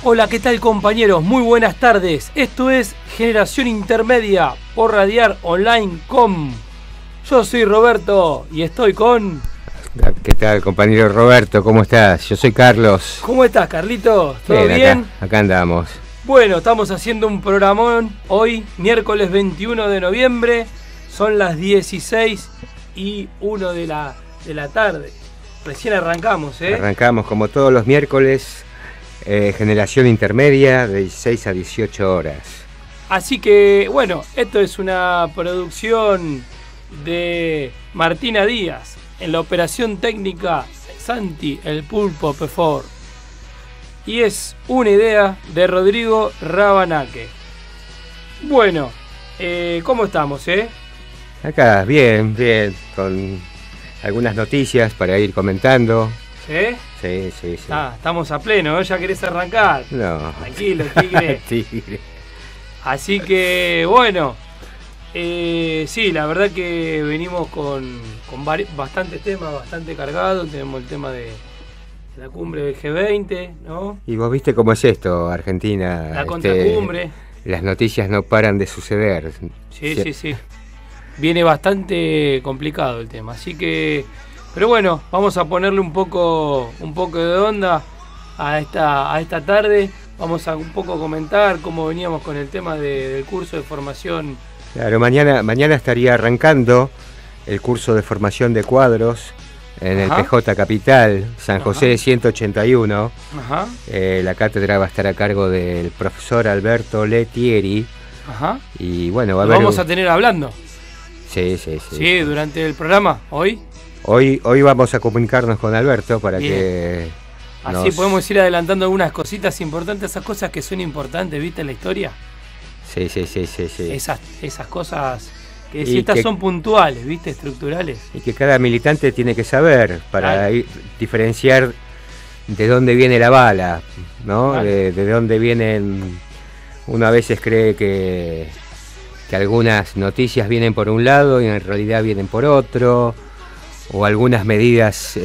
Hola, ¿qué tal compañeros? Muy buenas tardes. Esto es Generación Intermedia por Radiar Online.com. Yo soy Roberto y estoy con... ¿Qué tal, compañero Roberto? ¿Cómo estás? Yo soy Carlos. ¿Cómo estás, Carlito? ¿Todo bien? Acá andamos. Bueno, estamos haciendo un programón hoy, miércoles 21 de noviembre. Son las 16:01 de la tarde. Recién arrancamos, ¿eh? Arrancamos como todos los miércoles. Generación Intermedia de 16 a 18 horas. Así que, bueno, esto es una producción de Martina Díaz. En la operación técnica, Santi, el Pulpo Pefor. Y es una idea de Rodrigo Rabanaque. Bueno, ¿cómo estamos, Acá, bien, con algunas noticias para ir comentando. ¿Sí? Sí. Estamos a pleno, ¿no? ¿Ya querés arrancar? No. Tranquilo, tigre. Tigre. Así que, bueno, sí, la verdad que venimos con bastantes temas, bastante cargados. Tenemos el tema de la cumbre del G20, ¿no? Y vos viste cómo es esto, Argentina. La contracumbre. Las noticias no paran de suceder. Sí. Viene bastante complicado el tema, así que... Pero bueno, vamos a ponerle un poco de onda a esta tarde. Vamos a un poco comentar cómo veníamos con el tema del curso de formación. Claro, mañana estaría arrancando el curso de formación de cuadros en el PJ Capital, San José de 181. Ajá. La cátedra va a estar a cargo del profesor Alberto Letieri. Ajá. Y bueno, vamos a tener hablando. Sí. Sí, durante el programa, hoy. Hoy vamos a comunicarnos con Alberto para que... Así podemos ir adelantando algunas cositas importantes, esas cosas que son importantes, ¿viste? En la historia. Sí. Esas cosas que si estas son puntuales, ¿viste? Estructurales. Y que cada militante tiene que saber para diferenciar de dónde viene la bala, ¿no? Claro. De dónde vienen... Uno a veces cree que algunas noticias vienen por un lado y en realidad vienen por otro, o algunas medidas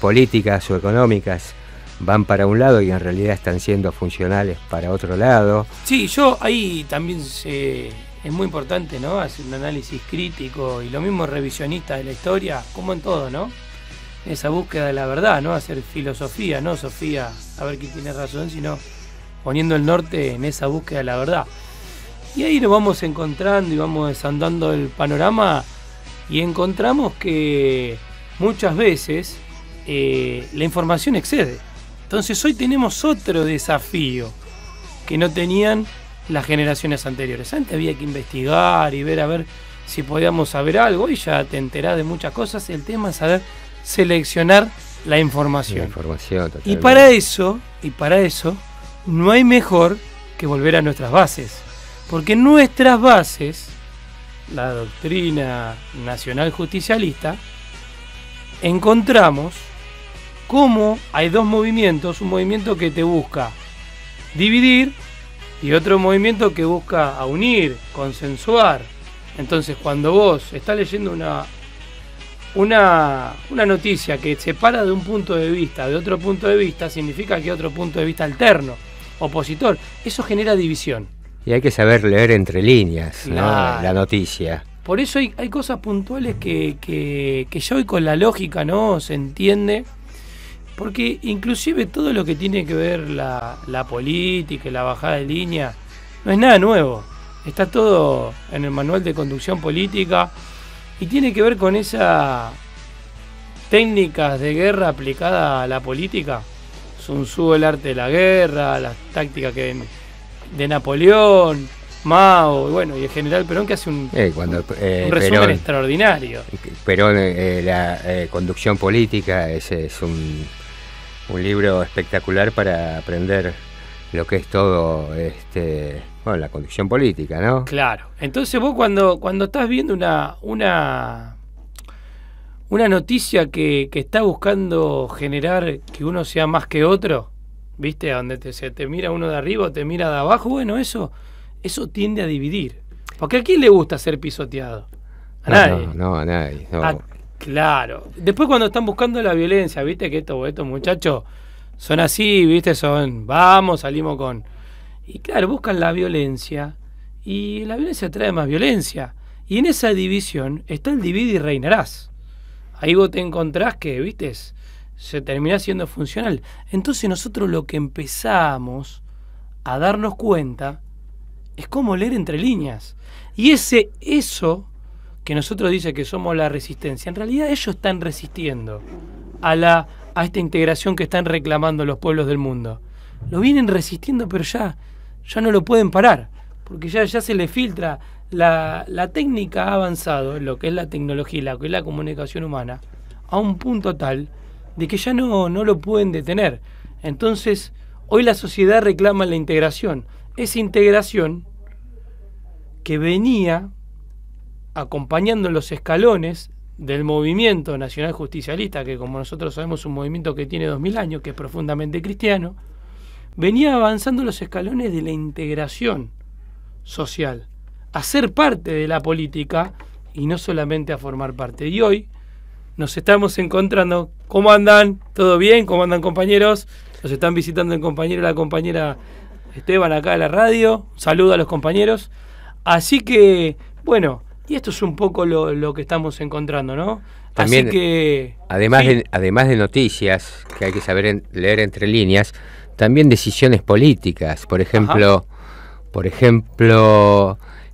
políticas o económicas van para un lado y en realidad están siendo funcionales para otro lado. Sí, yo ahí también es muy importante, ¿no? Hacer un análisis crítico y lo mismo revisionista de la historia, como en todo, ¿no? Esa búsqueda de la verdad, ¿no? Hacer filosofía, no Sofía, a ver quién tiene razón, sino poniendo el norte en esa búsqueda de la verdad. Y ahí nos vamos encontrando y vamos desandando el panorama y encontramos que muchas veces la información excede. Entonces hoy tenemos otro desafío que no tenían las generaciones anteriores. Antes había que investigar y ver a ver si podíamos saber algo. Hoy ya te enterás de muchas cosas. El tema es saber seleccionar la información. Totalmente. Y para eso no hay mejor que volver a nuestras bases. Porque en nuestras bases, la doctrina nacional justicialista, encontramos cómo hay dos movimientos, un movimiento que te busca dividir y otro movimiento que busca unir, consensuar. Entonces, cuando vos estás leyendo una noticia que separa de un punto de vista, de otro punto de vista, significa que hay otro punto de vista alterno, opositor. Eso genera división. Y hay que saber leer entre líneas, ¿no? Claro. La noticia. Por eso hay cosas puntuales que ya hoy con la lógica, ¿no? Se entiende. Porque inclusive todo lo que tiene que ver la política y la bajada de línea no es nada nuevo. Está todo en el manual de conducción política y tiene que ver con esas técnicas de guerra aplicada a la política. Sun Tzu, el arte de la guerra, las tácticas de Napoleón, Mao, y el general Perón, que hace un resumen Perón, extraordinario. Perón, la conducción política, ese es un libro espectacular para aprender lo que es todo la conducción política, ¿no? Claro. Entonces vos cuando estás viendo una noticia que está buscando generar que uno sea más que otro, ¿viste? Donde se te mira uno de arriba o te mira de abajo, eso tiende a dividir. Porque ¿a quién le gusta ser pisoteado? A nadie. No, a nadie. No. Claro. Después cuando están buscando la violencia, ¿viste? Que estos muchachos Son así, ¿viste? Vamos, salimos con... Y claro, buscan la violencia, y la violencia trae más violencia. Y en esa división está el divide y reinarás. Ahí vos te encontrás que, ¿viste? Se termina siendo funcional. Entonces nosotros lo que empezamos a darnos cuenta es cómo leer entre líneas. Y eso que nosotros dice que somos la resistencia, en realidad ellos están resistiendo a esta integración que están reclamando los pueblos del mundo. Lo vienen resistiendo, pero ya no lo pueden parar, porque ya se les filtra. La técnica ha avanzado en lo que es la tecnología y lo que es la comunicación humana a un punto tal de que ya no lo pueden detener. Entonces, hoy la sociedad reclama la integración. Esa integración que venía acompañando los escalones del movimiento nacional justicialista, que como nosotros sabemos es un movimiento que tiene 2000 años, que es profundamente cristiano, venía avanzando los escalones de la integración social, a ser parte de la política y no solamente a formar parte. Y hoy nos estamos encontrando. ¿Cómo andan? ¿Todo bien? ¿Cómo andan, compañeros? Nos están visitando el compañero y la compañera Esteban acá de la radio. Saludo a los compañeros. Así que, bueno, y esto es un poco lo que estamos encontrando, ¿no? También, así que, además, sí. además de noticias, que hay que saber leer entre líneas, también decisiones políticas. Por ejemplo,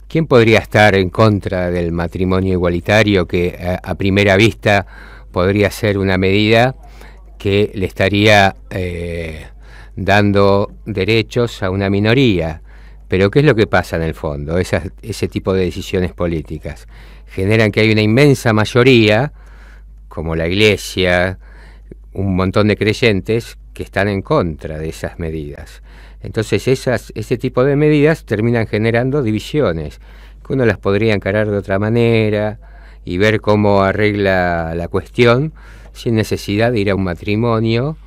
¿quién podría estar en contra del matrimonio igualitario, que a primera vista podría ser una medida que le estaría dando derechos a una minoría? Pero ¿qué es lo que pasa en el fondo? Ese tipo de decisiones políticas generan que hay una inmensa mayoría, como la Iglesia, un montón de creyentes que están en contra de esas medidas. Entonces ese tipo de medidas terminan generando divisiones, que uno las podría encarar de otra manera y ver cómo arregla la cuestión sin necesidad de ir a un matrimonio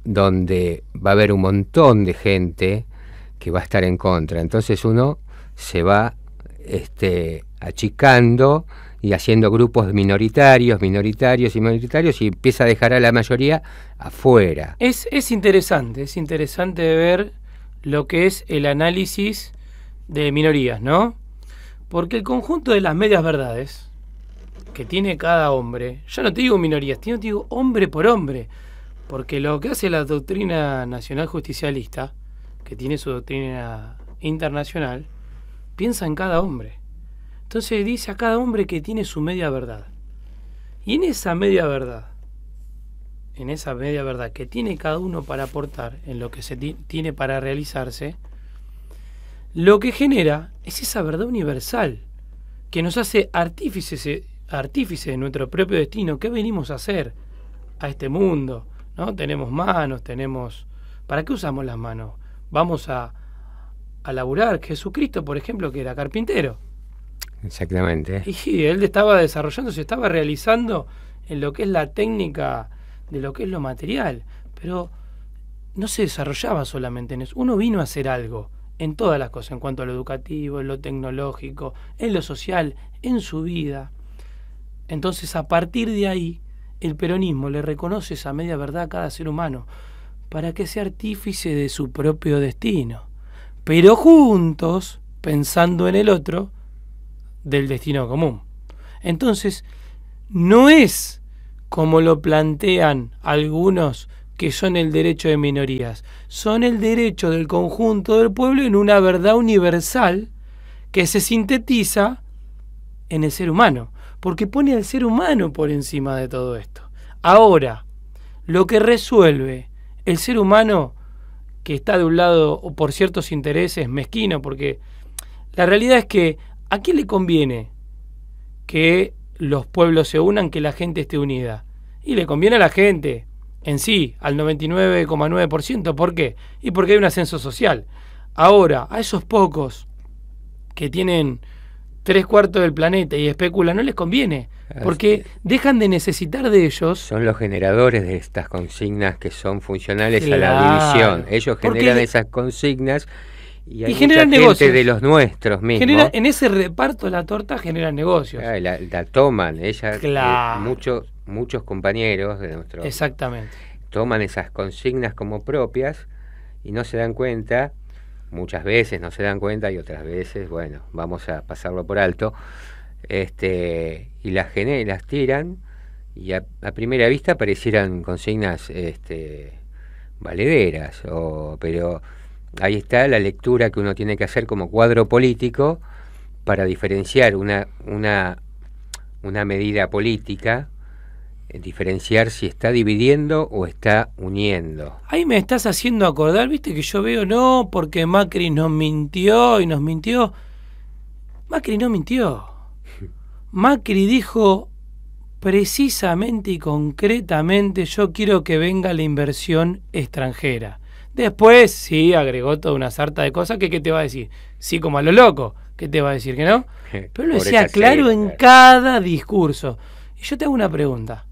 donde va a haber un montón de gente que va a estar en contra. Entonces uno se va achicando y haciendo grupos minoritarios y empieza a dejar a la mayoría afuera. Es interesante ver lo que es el análisis de minorías, ¿no? Porque el conjunto de las medias verdades que tiene cada hombre, yo no te digo minorías, te digo hombre por hombre, porque lo que hace la doctrina nacional justicialista, que tiene su doctrina internacional, piensa en cada hombre. Entonces dice a cada hombre que tiene su media verdad. Y en esa media verdad que tiene cada uno para aportar, en lo que se tiene para realizarse, lo que genera es esa verdad universal que nos hace artífices de nuestro propio destino. ¿Qué venimos a hacer a este mundo? ¿No? Tenemos manos, ¿para qué usamos las manos? Vamos a laburar. Jesucristo, por ejemplo, que era carpintero. Exactamente. Y él estaba desarrollando, se estaba realizando en lo que es la técnica de lo que es lo material, pero no se desarrollaba solamente en eso. Uno vino a hacer algo en todas las cosas, en cuanto a lo educativo, en lo tecnológico, en lo social, en su vida. Entonces, a partir de ahí, el peronismo le reconoce esa media verdad a cada ser humano para que sea artífice de su propio destino, pero juntos, pensando en el otro, del destino común. Entonces, no es como lo plantean algunos, que son el derecho de minorías, son el derecho del conjunto del pueblo en una verdad universal que se sintetiza en el ser humano, porque pone al ser humano por encima de todo esto. Ahora, lo que resuelve el ser humano que está de un lado o por ciertos intereses mezquino, porque la realidad es que ¿a quién le conviene que los pueblos se unan, que la gente esté unida? Y le conviene a la gente en sí, al 99,9%. ¿Por qué? Y porque hay un ascenso social. Ahora, a esos pocos que tienen 3/4 del planeta y especulan, no les conviene, porque dejan de necesitar de ellos. Son los generadores de estas consignas que son funcionales a la división. Ellos generan esas consignas. Y generan negocios de los nuestros mismos. En ese reparto de la torta generan negocios. La toman, muchos compañeros de nuestro. Exactamente. toman esas consignas como propias y no se dan cuenta, muchas veces no se dan cuenta y otras veces, bueno, vamos a pasarlo por alto, y las tiran y a primera vista parecieran consignas valederas, pero ahí está la lectura que uno tiene que hacer como cuadro político para diferenciar una medida política, diferenciar si está dividiendo o está uniendo. Ahí me estás haciendo acordar, viste que yo veo, no, porque Macri nos mintió y nos mintió. Macri no mintió. Macri dijo precisamente y concretamente, yo quiero que venga la inversión extranjera. Después sí agregó toda una sarta de cosas que ¿qué te va a decir? Sí, como a lo loco, ¿qué te va a decir? Que no. Pero lo decía claro en cada discurso. Y yo te hago una pregunta.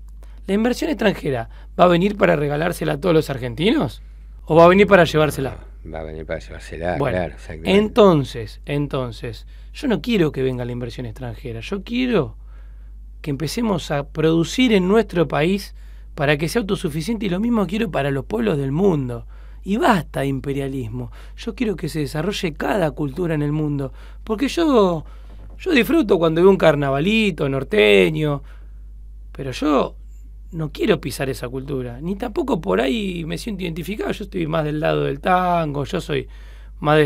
¿La inversión extranjera va a venir para regalársela a todos los argentinos? ¿O va a venir para llevársela? Va a venir para llevársela, bueno, claro. Entonces, yo no quiero que venga la inversión extranjera. Yo quiero que empecemos a producir en nuestro país para que sea autosuficiente, y lo mismo quiero para los pueblos del mundo. Y basta de imperialismo. Yo quiero que se desarrolle cada cultura en el mundo. Porque yo disfruto cuando veo un carnavalito norteño, pero yo no quiero pisar esa cultura. Ni tampoco por ahí me siento identificado. Yo estoy más del lado del tango, yo soy más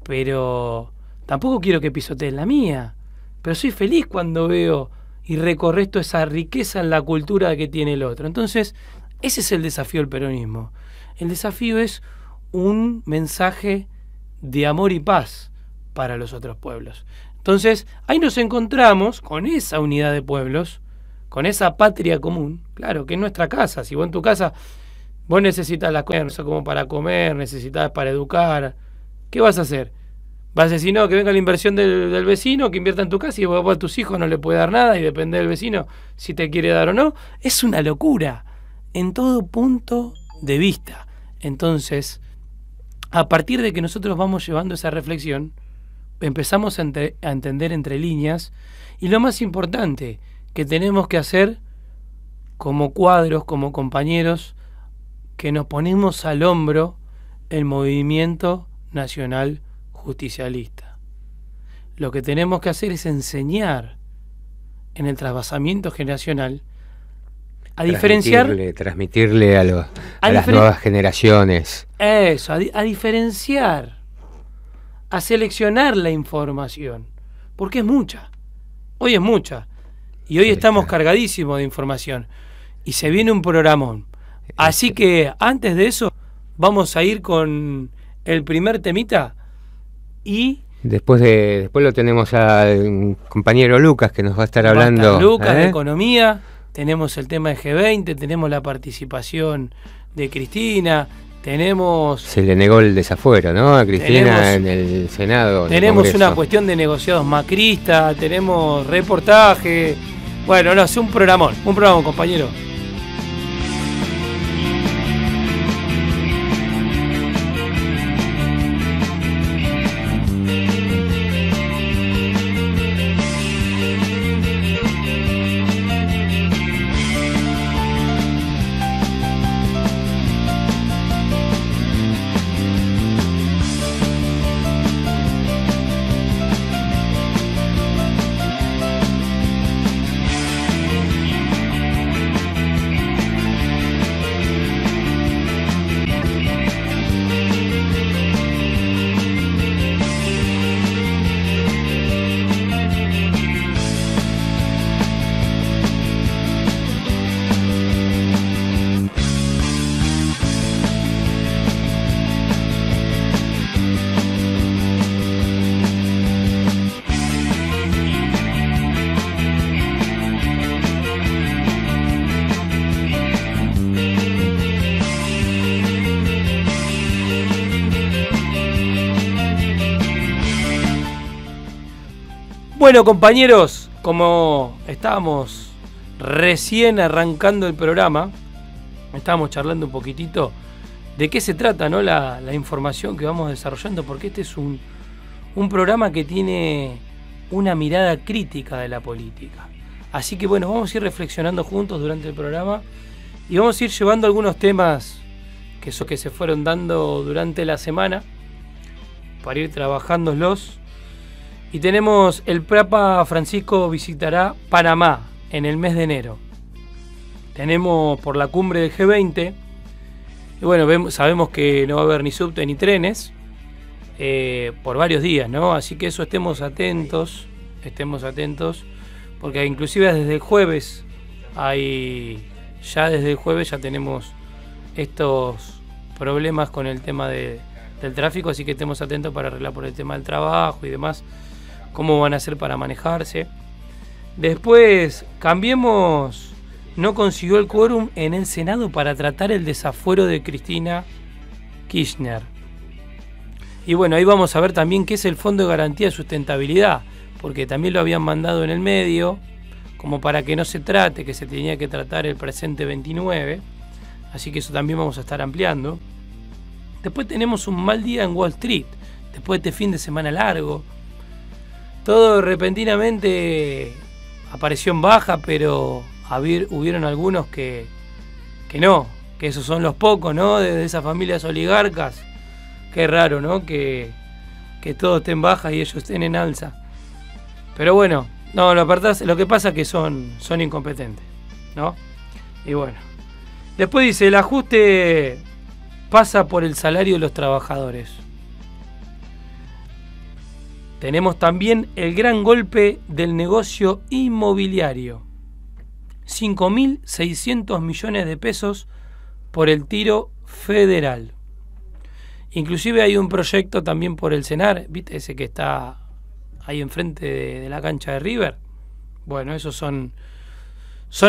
pero tampoco quiero que pisoteen la mía. Pero soy feliz cuando veo y recorres toda esa riqueza en la cultura que tiene el otro. Entonces, ese es el desafío del peronismo. El desafío es un mensaje de amor y paz para los otros pueblos. Entonces, ahí nos encontramos con esa unidad de pueblos, con esa patria común, claro, que es nuestra casa. Si vos en tu casa, vos necesitas las cosas como para comer, necesitas para educar, ¿qué vas a hacer? ¿Vas a decir, no, que venga la inversión del vecino, que invierta en tu casa y vos a tus hijos no le puede dar nada y depende del vecino si te quiere dar o no? Es una locura en todo punto de vista. Entonces, a partir de que nosotros vamos llevando esa reflexión, empezamos a entender entre líneas, y lo más importante que tenemos que hacer como cuadros, como compañeros, que nos ponemos al hombro el movimiento nacional justicialista. Lo que tenemos que hacer es enseñar en el trasvasamiento generacional a transmitirle a las nuevas generaciones. Eso, a diferenciar, a seleccionar la información, porque es mucha. Hoy es mucha. Y hoy estamos cargadísimos de información. Y se viene un programón. Así que antes de eso, vamos a ir con el primer temita. Y después lo tenemos al compañero Lucas, que nos va a estar hablando. Lucas de economía. Tenemos el tema de G20, tenemos la participación de Cristina, se le negó el desafuero, ¿no? A Cristina en el Senado. Tenemos una cuestión de negociados macristas, tenemos reportaje. Bueno, no, es un programón, compañero. Bueno, compañeros, como estábamos recién arrancando el programa, estábamos charlando un poquitito de qué se trata, ¿no? La información que vamos desarrollando, porque este es un programa que tiene una mirada crítica de la política. Así que bueno, vamos a ir reflexionando juntos durante el programa Y vamos a ir llevando algunos temas que se fueron dando durante la semana para ir trabajándolos. Y tenemos, el Papa Francisco visitará Panamá en el mes de enero. Tenemos por la cumbre del G20. Y bueno, sabemos que no va a haber ni subte ni trenes por varios días, ¿no? Así que eso estemos atentos, porque inclusive desde el jueves desde el jueves ya tenemos estos problemas con el tema del tráfico, así que estemos atentos para arreglar por el tema del trabajo y demás, cómo van a hacer para manejarse. Después, Cambiemos no consiguió el quórum en el Senado para tratar el desafuero de Cristina Kirchner. Y bueno, ahí vamos a ver también qué es el Fondo de Garantía de Sustentabilidad, porque también lo habían mandado en el medio, como para que no se trate, que se tenía que tratar el presente 29, así que eso también vamos a estar ampliando. Después tenemos un mal día en Wall Street, después de este fin de semana largo. Todo repentinamente apareció en baja, pero hubieron algunos que no, que esos son los pocos, ¿no? De esas familias oligarcas. Qué raro, ¿no? Que todo esté en baja y ellos estén en alza. Pero bueno, no, lo que pasa es que son incompetentes, ¿no? Y bueno. Después dice, el ajuste pasa por el salario de los trabajadores. Tenemos también el gran golpe del negocio inmobiliario. 5.600 millones de pesos por el tiro federal. Inclusive hay un proyecto también por el Senar, ¿viste? Ese que está ahí enfrente de la cancha de River. Bueno, esos son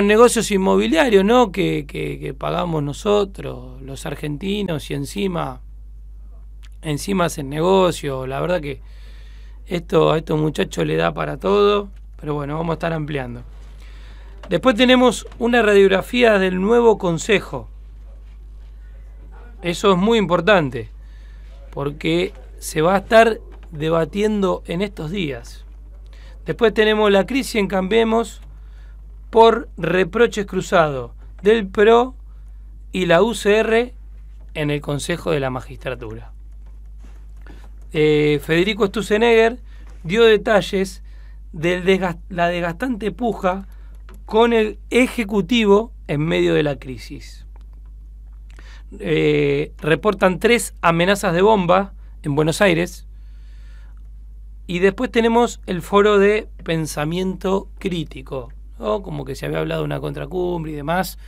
negocios inmobiliarios, ¿no? Que pagamos nosotros, los argentinos, y encima hacen negocio. La verdad que esto a estos muchachos le da para todo, pero bueno, vamos a estar ampliando. Después tenemos una radiografía del nuevo Consejo. Eso es muy importante, porque se va a estar debatiendo en estos días. Después tenemos la crisis en Cambiemos por reproches cruzados del PRO y la UCR en el Consejo de la Magistratura. Federico Sturzenegger dio detalles de la desgastante puja con el Ejecutivo en medio de la crisis. Reportan 3 amenazas de bomba en Buenos Aires. Y después tenemos el foro de pensamiento crítico, ¿no? Como que se había hablado de una contracumbre y demás,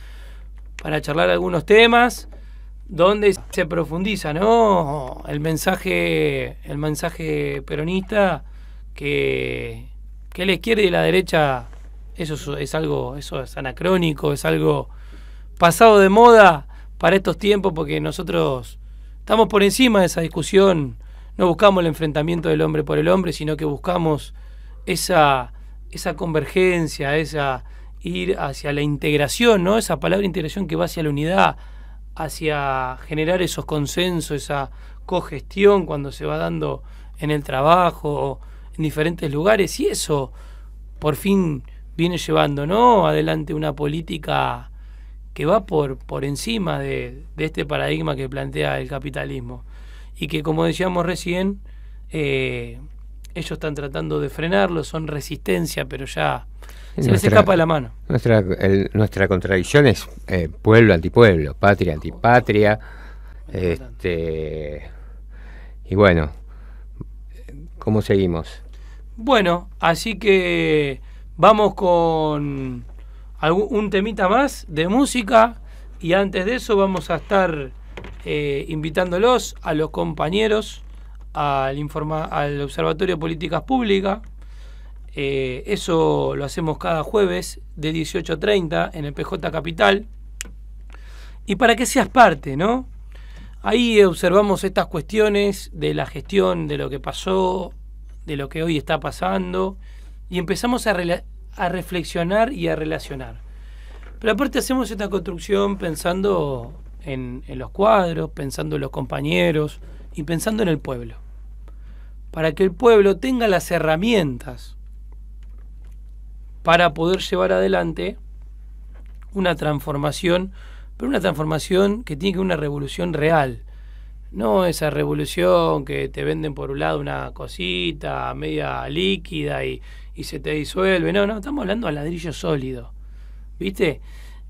para charlar algunos temas donde se profundiza, ¿no? El mensaje peronista, que la izquierda y la derecha, eso es anacrónico, es algo pasado de moda para estos tiempos, porque nosotros estamos por encima de esa discusión. No buscamos el enfrentamiento del hombre por el hombre, sino que buscamos esa convergencia, ir hacia la integración, ¿no? Esa palabra integración que va hacia la unidad, hacia generar esos consensos, esa cogestión cuando se va dando en el trabajo, en diferentes lugares, y eso por fin viene llevando, ¿no?, adelante una política que va por encima de este paradigma que plantea el capitalismo, y que, como decíamos recién, ellos están tratando de frenarlo, son resistencia, pero ya se les escapa de la mano. Nuestra contradicción es pueblo antipueblo, patria antipatria, y bueno, ¿cómo seguimos? Bueno, así que vamos con un temita más de música, y antes de eso vamos a estar invitándolos a los compañeros al Observatorio de Políticas Públicas. Eso lo hacemos cada jueves de 18:30 en el PJ Capital, y para que seas parte, ¿no? Ahí observamos estas cuestiones de la gestión, de lo que pasó, de lo que hoy está pasando, y empezamos a reflexionar y a relacionar. Pero aparte hacemos esta construcción pensando en los cuadros, pensando en los compañeros y pensando en el pueblo, para que el pueblo tenga las herramientas para poder llevar adelante una transformación pero una transformación que tiene que ver una revolución real. No esa revolución que te venden por un lado una cosita media líquida y se te disuelve. No, estamos hablando de ladrillo sólido. ¿Viste?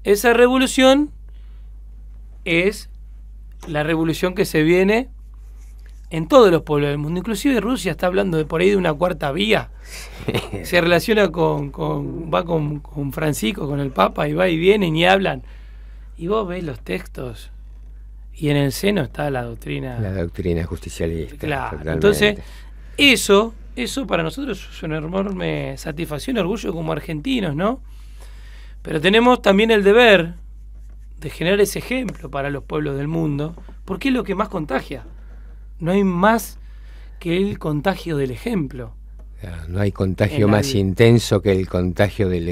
Esa revolución es la revolución que se viene en todos los pueblos del mundo. Inclusive Rusia está hablando de por ahí de una cuarta vía. Se relaciona va con Francisco, con el Papa, y va y vienen y hablan. Y vos ves los textos y en el seno está la doctrina. La doctrina justicialista. Claro. Totalmente. Entonces, eso para nosotros es una enorme satisfacción, orgullo como argentinos, ¿no? Pero tenemos también el deber de generar ese ejemplo para los pueblos del mundo, porque es lo que más contagia. No hay más que el contagio del ejemplo. No hay contagio más intenso que el contagio del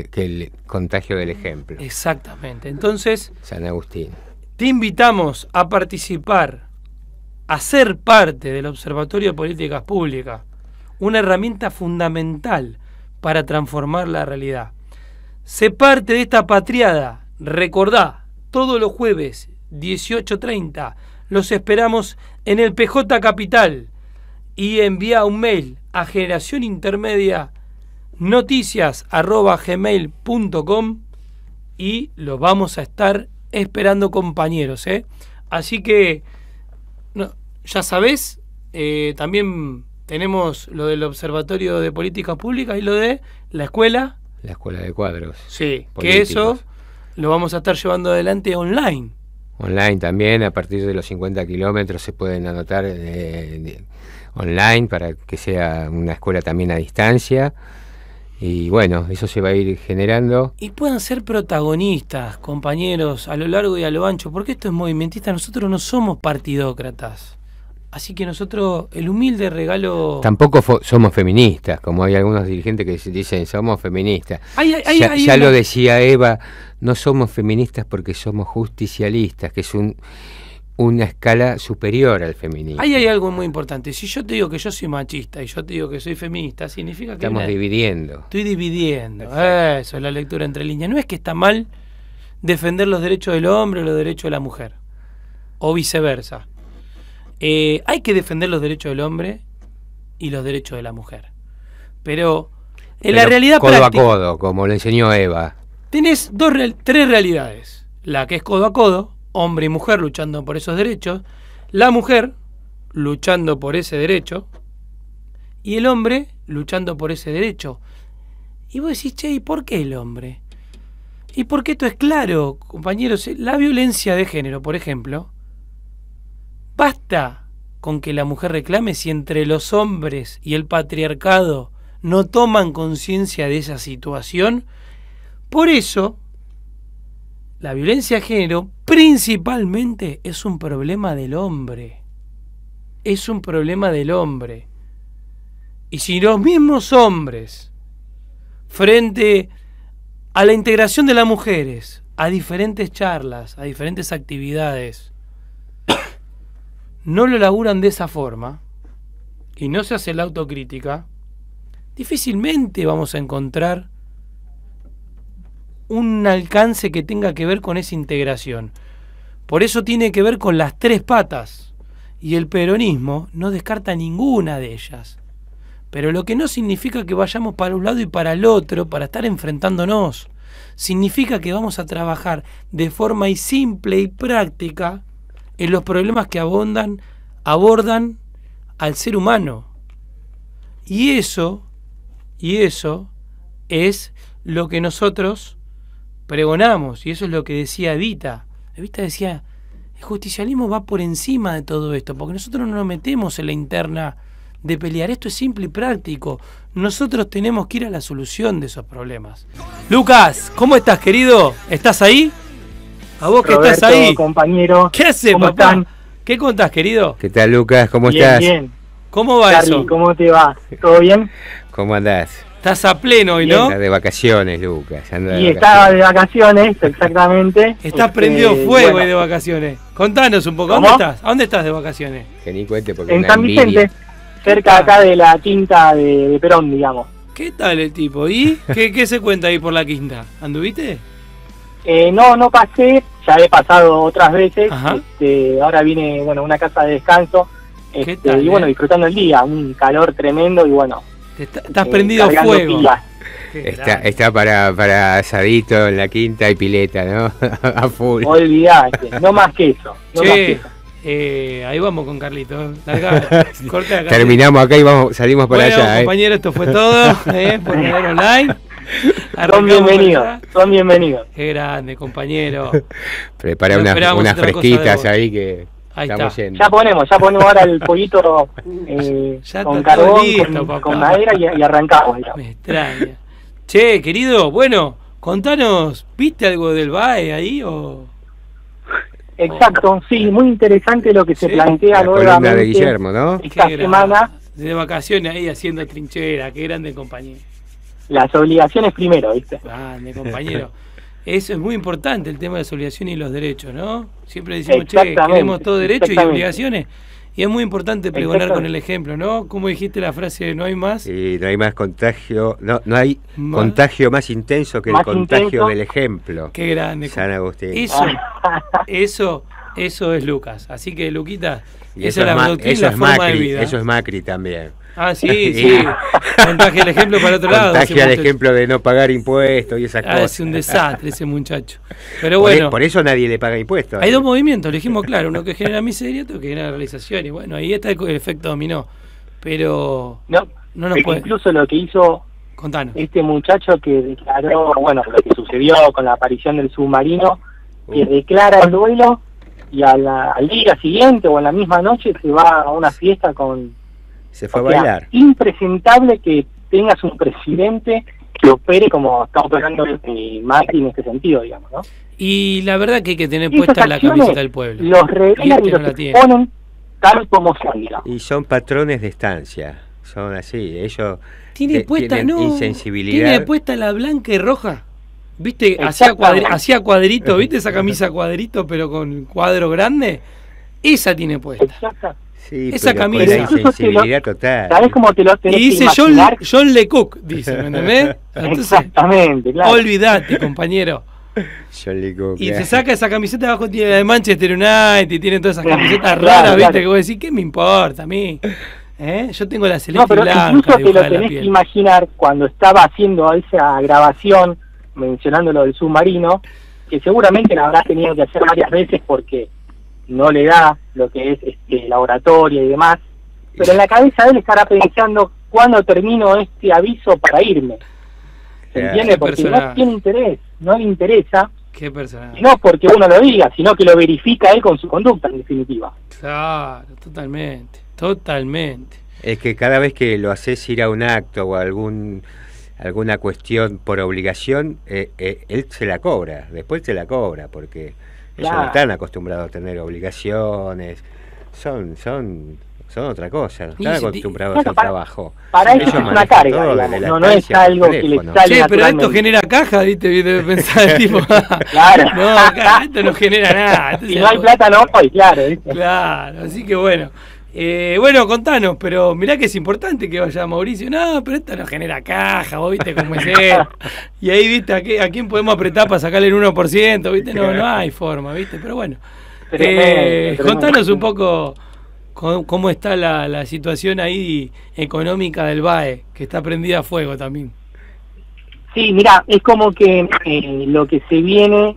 ejemplo. Exactamente. Entonces, San Agustín, te invitamos a participar, a ser parte del Observatorio de Políticas Públicas, una herramienta fundamental para transformar la realidad. Sé parte de esta patriada. Recordá, todos los jueves, 18:30, los esperamos en el PJ Capital, y envía un mail a generacionintermedia@gmail.com y lo vamos a estar esperando, compañeros, ¿eh? Así que, ya sabés, también tenemos lo del Observatorio de Políticas Públicas y lo de la escuela. La escuela de cuadros. Sí, políticos. Que eso lo vamos a estar llevando adelante online. Online también, a partir de los 50 kilómetros se pueden anotar online para que sea una escuela también a distancia. Y bueno, eso se va a ir generando. Y puedan ser protagonistas, compañeros, a lo largo y a lo ancho, porque esto es movimentista, nosotros no somos partidócratas. Así que nosotros, el humilde regalo... Tampoco somos feministas, como hay algunos dirigentes que dicen, somos feministas. Ya lo decía Eva, no somos feministas porque somos justicialistas, que es una escala superior al feminismo. Ahí hay algo muy importante. Si yo te digo que yo soy machista y yo te digo que soy feminista, significa que... Estamos dividiendo. Estoy dividiendo. Eso es la lectura entre líneas. No es que está mal defender los derechos del hombre o los derechos de la mujer, o viceversa. Hay que defender los derechos del hombre y los derechos de la mujer. Pero la realidad codo práctica... Codo a codo, como le enseñó Eva. Tenés tres realidades. La que es codo a codo, hombre y mujer luchando por esos derechos, la mujer luchando por ese derecho y el hombre luchando por ese derecho. Y vos decís, che, ¿y por qué el hombre? Y porque esto es claro, compañeros. La violencia de género, por ejemplo, basta con que la mujer reclame si entre los hombres y el patriarcado no toman conciencia de esa situación. Por eso, la violencia de género principalmente es un problema del hombre. Es un problema del hombre. Y si los mismos hombres, frente a la integración de las mujeres, a diferentes charlas, a diferentes actividades, no lo laburan de esa forma y no se hace la autocrítica, difícilmente vamos a encontrar un alcance que tenga que ver con esa integración. Por eso tiene que ver con las tres patas, y el peronismo no descarta ninguna de ellas. Pero lo que no significa que vayamos para un lado y para el otro para estar enfrentándonos. Significa que vamos a trabajar de forma simple y práctica en los problemas que abordan al ser humano. Y eso es lo que nosotros pregonamos, y eso es lo que decía Evita. Evita decía, el justicialismo va por encima de todo esto, porque nosotros no nos metemos en la interna de pelear. Esto es simple y práctico. Nosotros tenemos que ir a la solución de esos problemas. Lucas, ¿cómo estás, querido? ¿Estás ahí? A vos que Roberto, estás ahí, compañero. ¿Qué haces, ¿Cómo papá? están? ¿Qué contás, querido? ¿Qué tal, Lucas? ¿Cómo Bien, estás? bien. ¿Cómo va Charly, eso? ¿cómo te va? ¿Todo bien? ¿Cómo andás? Estás a pleno hoy, Bien. ¿no? Estás de vacaciones, Lucas. Y estaba de vacaciones, exactamente. Estás prendido fuego bueno, de vacaciones. Contanos un poco, ¿a ¿Cómo? dónde estás? ¿A dónde estás de vacaciones? Que ni cuente porque en una San envidia. Vicente, cerca acá de la quinta de Perón, digamos. ¿Qué tal el tipo? ¿Y qué se cuenta ahí por la quinta? ¿Anduviste? No pasé, ya he pasado otras veces. Ajá. Ahora vine, bueno, a una casa de descanso. ¿Qué tal, y bueno, disfrutando el día, un calor tremendo y bueno. Estás prendido cargando fuego. pilas. Está para asadito en la quinta y pileta, ¿no? A full. Olvidate, no más que eso. No más que Che, eso. ahí vamos con Carlito. Larga, corte acá. Terminamos acá y salimos para Bueno, allá. compañero, esto fue todo. Por Nadar Online. Son Arrancamos bienvenidos, por acá. son bienvenidos. Qué grande, compañero. Prepara No esperábamos unas otra cosa fresquitas de vos. ahí que Ahí estamos está. yendo. Ya ponemos ahora el pollito Ya con está todo carbón, listo, papá. con madera y arrancamos. Digamos. Me extraña. Che, querido, bueno, contanos, ¿viste algo del BAE ahí o...? Exacto, sí, muy interesante lo que se Sí. plantea La columna de nuevamente Guillermo, ¿no? esta Qué semana. de vacaciones ahí haciendo trinchera, qué grande compañero. Las obligaciones primero, ¿viste? Grande compañero. Eso es muy importante, el tema de las obligaciones y los derechos, ¿no? Siempre decimos, che, Exactamente, queremos todo derechos y exactamente. obligaciones. Y es muy importante pregonar con Exactamente. el ejemplo, ¿no? Como dijiste la frase, no hay más. Y no hay más contagio, no hay Más. contagio más intenso que el Más contagio intenso. del ejemplo. Qué grande. San Agustín. Eso es Lucas. Así que, Luquita, Y esa es la doctrina y la forma de vida. Eso es Macri también. Ah, sí. Contagia el ejemplo para otro lado. Contagia el ese ejemplo de no pagar impuestos y esas Ah, cosas. es un desastre ese muchacho. Pero Por bueno, por eso nadie le paga impuestos. hay dos movimientos, lo dijimos claro, uno que genera miseria, otro que genera realización. Y bueno, ahí está el efecto dominó. Pero No, no nos pero puede. incluso lo que hizo Contanos. este muchacho que declaró, bueno, lo que sucedió con la aparición del submarino, que declara el duelo y al día siguiente o en la misma noche se va a una fiesta con... Se fue a o sea, bailar. impresentable que tengas un presidente que opere como está operando Macri en este sentido, digamos, ¿no? Y la verdad que hay que tener Esas puesta la acciones camiseta del pueblo. los Y revelan este y no los la tiene. exponen tal como son, digamos. Y son patrones de estancia. Son así. Ellos Tiene puesta, tienen no. insensibilidad. Tiene puesta la blanca y roja. ¿Viste? Exactamente. Hacía cuadrito, ¿viste esa camisa cuadrito pero con cuadro grande? Esa tiene puesta. Exacto. Sí, Esa pero camisa. con la Incluso insensibilidad total. ¿Sabés cómo te lo Y tenés que dice imaginar? John LeCook, dice, ¿me entendés? Entonces, Exactamente, claro. olvídate, compañero. John Lee Cook, Y claro. se saca esa camiseta abajo, tiene la de Manchester United, y tiene todas esas camisetas Claro, raras, claro. ¿viste? Que vos decís, ¿qué me importa a mí? Yo tengo la celeste No, pero y blanca incluso te dibujada lo en la tenés que piel. imaginar cuando estaba haciendo esa grabación, mencionando lo del submarino, que seguramente la habrá tenido que hacer varias veces porque no le da lo que es la oratoria y demás, pero en la cabeza de él estará pensando cuándo termino este aviso para irme. ¿Se Claro. entiende? Qué Porque personaje. no tiene interés, no le interesa, Qué personaje. y no porque uno lo diga, sino que lo verifica él con su conducta, en definitiva. Claro, totalmente, totalmente. Es que cada vez que lo haces ir a un acto o a alguna cuestión por obligación, él se la cobra, después se la cobra, porque ellos no Claro. están acostumbrados a tener obligaciones, son otra cosa, no Y están se- acostumbrados Claro, al para- trabajo. Para Ellos ellos es una manejan carga, todo digamos, desde la no es estancia por algo que les teléfono. sale Che, pero esto naturalmente. genera caja, ¿viste? Debe pensar el tipo. Claro. No, acá esto no genera nada. Entonces, Si no hay plata, no hay, claro. ¿viste? Claro, así que bueno. Bueno, contanos, pero mirá que es importante que vaya Mauricio. No, pero esto no genera caja, vos viste cómo es él. Y ahí, viste, a quién podemos apretar para sacarle el 1%, viste, no hay forma, viste, pero bueno. Tremendo. Contanos un poco cómo está la situación ahí económica del BAE, que está prendida a fuego también. Sí, mira, es como que lo que se viene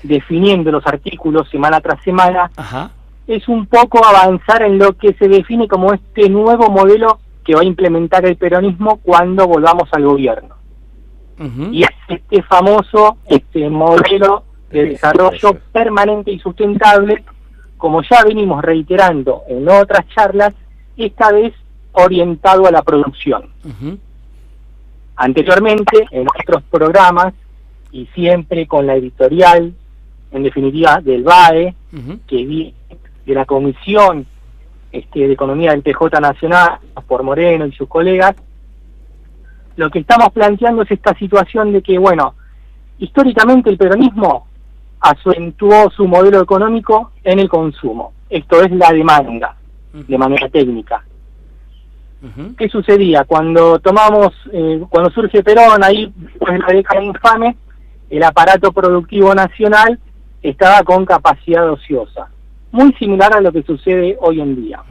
definiendo los artículos semana tras semana Ajá. es un poco avanzar en lo que se define como este nuevo modelo que va a implementar el peronismo cuando volvamos al gobierno. Ujú. Y es este famoso modelo de desarrollo permanente y sustentable, como ya venimos reiterando en otras charlas, esta vez orientado a la producción. Ujú. Anteriormente, en otros programas, y siempre con la editorial, en definitiva, del BAE, Ujú. que viene de la Comisión de Economía del PJ Nacional, por Moreno y sus colegas, lo que estamos planteando es esta situación de que, bueno, históricamente el peronismo acentuó su modelo económico en el consumo. Esto es la demanda, de manera técnica. Ujú. ¿Qué sucedía? Cuando cuando surge Perón, ahí, pues la década infame, el aparato productivo nacional estaba con capacidad ociosa, muy similar a lo que sucede hoy en día.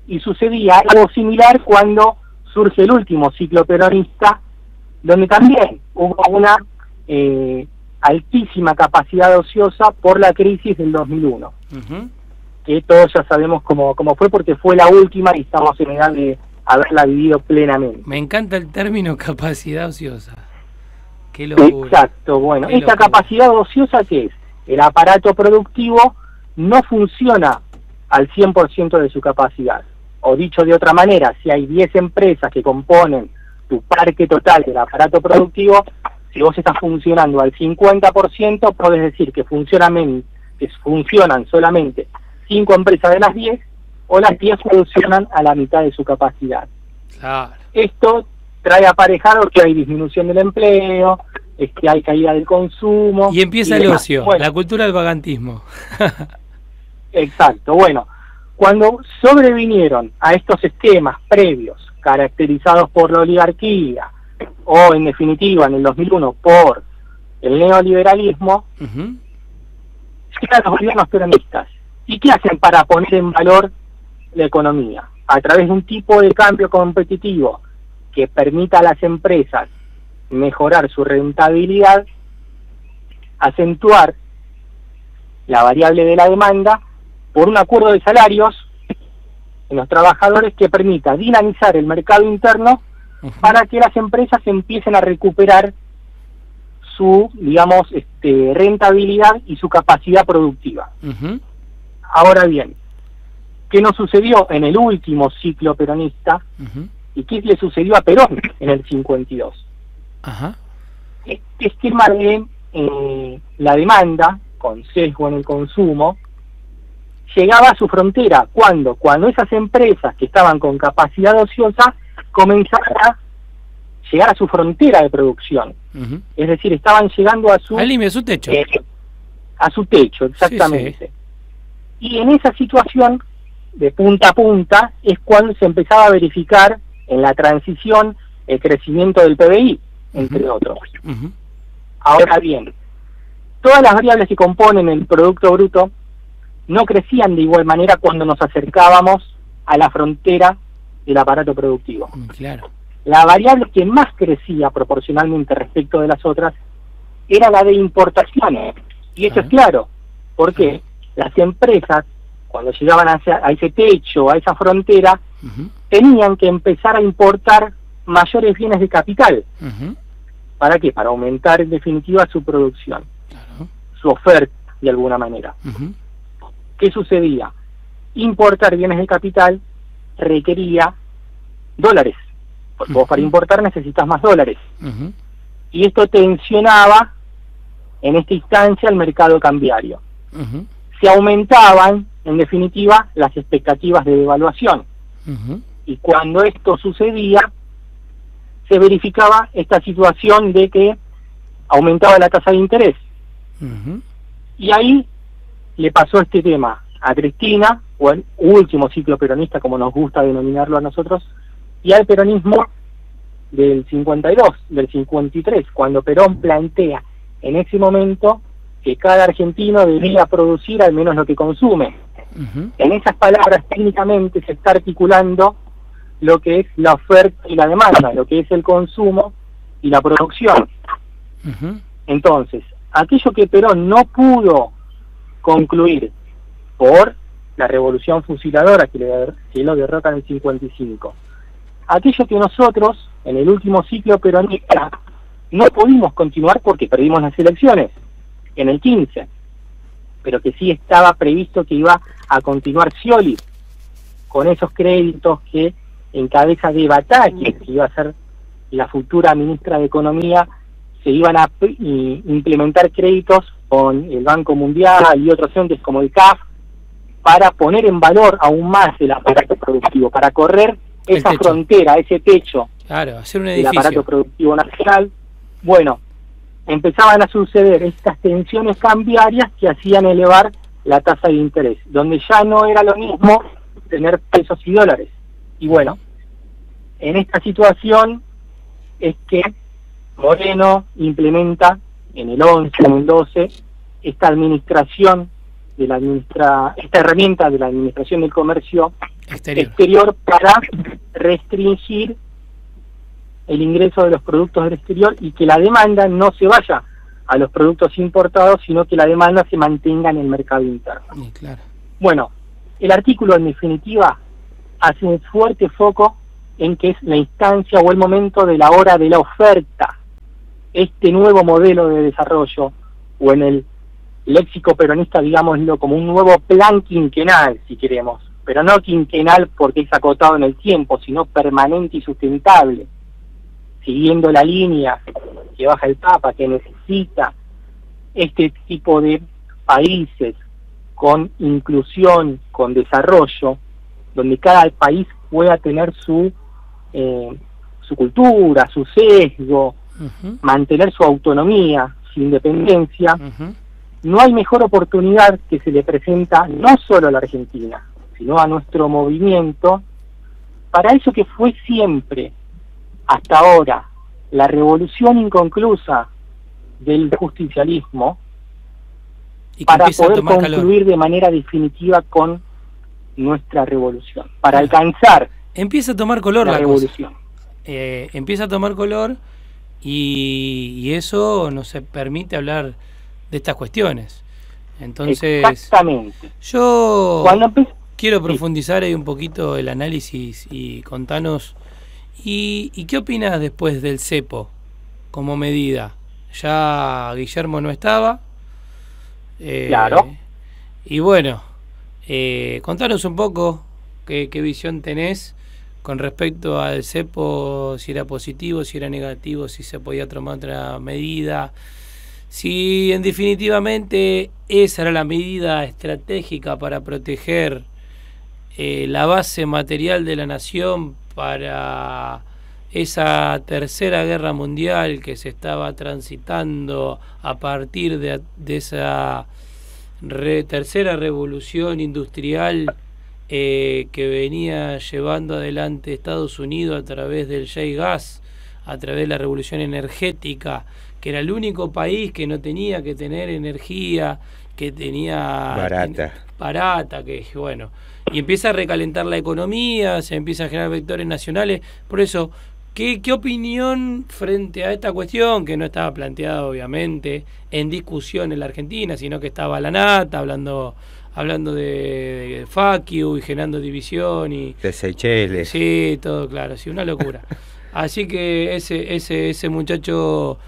Y sucedía algo similar cuando surge el último ciclo peronista, donde también hubo una altísima capacidad ociosa por la crisis del 2001, que todos ya sabemos cómo fue, porque fue la última y estamos en edad de haberla vivido plenamente. Me encanta el término capacidad ociosa. Qué locura. Exacto, bueno, esta capacidad ociosa, ¿qué es? El aparato productivo no funciona al 100% de su capacidad. O dicho de otra manera, si hay 10 empresas que componen tu parque total del aparato productivo, si vos estás funcionando al 50%, podés decir que funcionan solamente 5 empresas de las 10, o las 10 funcionan a la mitad de su capacidad. Claro. Esto trae aparejado que hay disminución del empleo, hay caída del consumo. Y empieza el ocio, la cultura del vagantismo. Exacto, bueno, cuando sobrevinieron a estos esquemas previos, caracterizados por la oligarquía, o en definitiva en el 2001 por el neoliberalismo, llegan los gobiernos peronistas. ¿Y qué hacen para poner en valor la economía? A través de un tipo de cambio competitivo que permita a las empresas mejorar su rentabilidad, acentuar la variable de la demanda por un acuerdo de salarios en los trabajadores que permita dinamizar el mercado interno para que las empresas empiecen a recuperar su, digamos, rentabilidad y su capacidad productiva. Ahora bien, ¿qué nos sucedió en el último ciclo peronista? ¿Y qué le sucedió a Perón en el 52? Este esquema de la demanda, con sesgo en el consumo, llegaba a su frontera. Cuando esas empresas que estaban con capacidad ociosa comenzaban a llegar a su frontera de producción. Es decir, estaban llegando a su techo. A su techo, exactamente. Sí. Y en esa situación, de punta a punta, es cuando se empezaba a verificar en la transición el crecimiento del PBI, entre otros. Ahora bien, todas las variables que componen el Producto Bruto no crecían de igual manera cuando nos acercábamos a la frontera del aparato productivo. Claro. La variable que más crecía proporcionalmente respecto de las otras era la de importaciones. Y eso es claro, porque las empresas, cuando llegaban a ese techo, a esa frontera, tenían que empezar a importar mayores bienes de capital. ¿Para qué? Para aumentar en definitiva su producción, su oferta de alguna manera. ¿Qué sucedía? Importar bienes de capital requería dólares, porque vos para importar necesitas más dólares. Y esto tensionaba en esta instancia el mercado cambiario. Se aumentaban, en definitiva, las expectativas de devaluación. Y cuando esto sucedía, se verificaba esta situación de que aumentaba la tasa de interés. Y ahí le pasó este tema a Cristina, o el último ciclo peronista, como nos gusta denominarlo a nosotros, y al peronismo del 52, del 53, cuando Perón plantea en ese momento que cada argentino debía producir al menos lo que consume. En esas palabras técnicamente se está articulando lo que es la oferta y la demanda, lo que es el consumo y la producción. Entonces, aquello que Perón no pudo concluir por la revolución fusiladora que lo derrota en el 55, aquello que nosotros en el último ciclo peronista no pudimos continuar porque perdimos las elecciones en el 15, pero que sí estaba previsto que iba a continuar Scioli con esos créditos que en cabeza de Bataglia, que iba a ser la futura ministra de Economía, se iban a implementar créditos con el Banco Mundial y otros entes como el CAF para poner en valor aún más el aparato productivo, para correr esa frontera, ese techo, claro, hacer un del aparato productivo nacional. Bueno, empezaban a suceder estas tensiones cambiarias que hacían elevar la tasa de interés, donde ya no era lo mismo tener pesos y dólares. Y bueno, en esta situación es que Moreno implementa en el 11, en el 12, esta administración esta herramienta de la Administración del Comercio Exterior para restringir el ingreso de los productos del exterior y que la demanda no se vaya a los productos importados, sino que la demanda se mantenga en el mercado interno. Sí, claro. Bueno, el artículo en definitiva hace un fuerte foco en que es la instancia o el momento de la hora de la oferta. Este nuevo modelo de desarrollo, o en el léxico peronista, digámoslo, como un nuevo plan quinquenal, si queremos, pero no quinquenal porque es acotado en el tiempo, sino permanente y sustentable, siguiendo la línea que baja el Papa, que necesita este tipo de países con inclusión, con desarrollo, donde cada país pueda tener su cultura, su sesgo, mantener su autonomía, su independencia. No hay mejor oportunidad que se le presenta no solo a la Argentina, sino a nuestro movimiento, para eso que fue siempre, hasta ahora, la revolución inconclusa del justicialismo, y para poder concluir de manera definitiva con nuestra revolución, para alcanzar empieza a tomar color la revolución. Empieza a tomar color y eso nos permite hablar de estas cuestiones. Entonces, exactamente. Yo quiero profundizar ahí un poquito el análisis y contanos, ¿y qué opinas después del cepo como medida? Ya Guillermo no estaba. Claro. Y bueno, contanos un poco qué visión tenés con respecto al cepo, si era positivo, si era negativo, si se podía tomar otra medida, si en definitivamente esa era la medida estratégica para proteger la base material de la nación para esa tercera guerra mundial que se estaba transitando a partir de esa tercera revolución industrial que venía llevando adelante Estados Unidos a través del shale gas, a través de la revolución energética, que era el único país que no tenía que tener energía, que tenía barata, que bueno, y empieza a recalentar la economía, se empieza a generar vectores nacionales. Por eso, ¿qué opinión frente a esta cuestión, que no estaba planteada obviamente en discusión en la Argentina, sino que estaba la nata hablando de fuck you y generando división y de Seychelles? Sí, todo claro, sí, una locura. Así que ese muchacho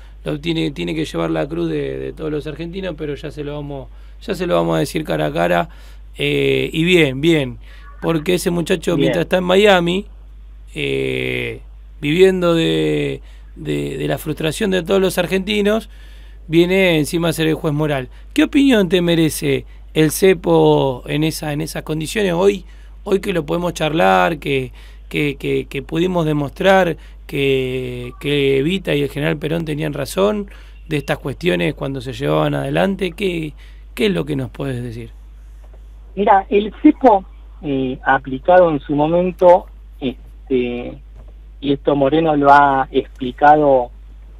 tiene que llevar la cruz de todos los argentinos, pero ya se lo vamos a decir cara a cara, y bien, porque ese muchacho mientras está en Miami, viviendo de la frustración de todos los argentinos, viene encima a ser el juez moral. ¿Qué opinión te merece el cepo en esas condiciones hoy que lo podemos charlar, que pudimos demostrar que Evita y el general Perón tenían razón de estas cuestiones cuando se llevaban adelante? ¿Qué es lo que nos puedes decir? Mira, el cepo aplicado en su momento, y esto Moreno lo ha explicado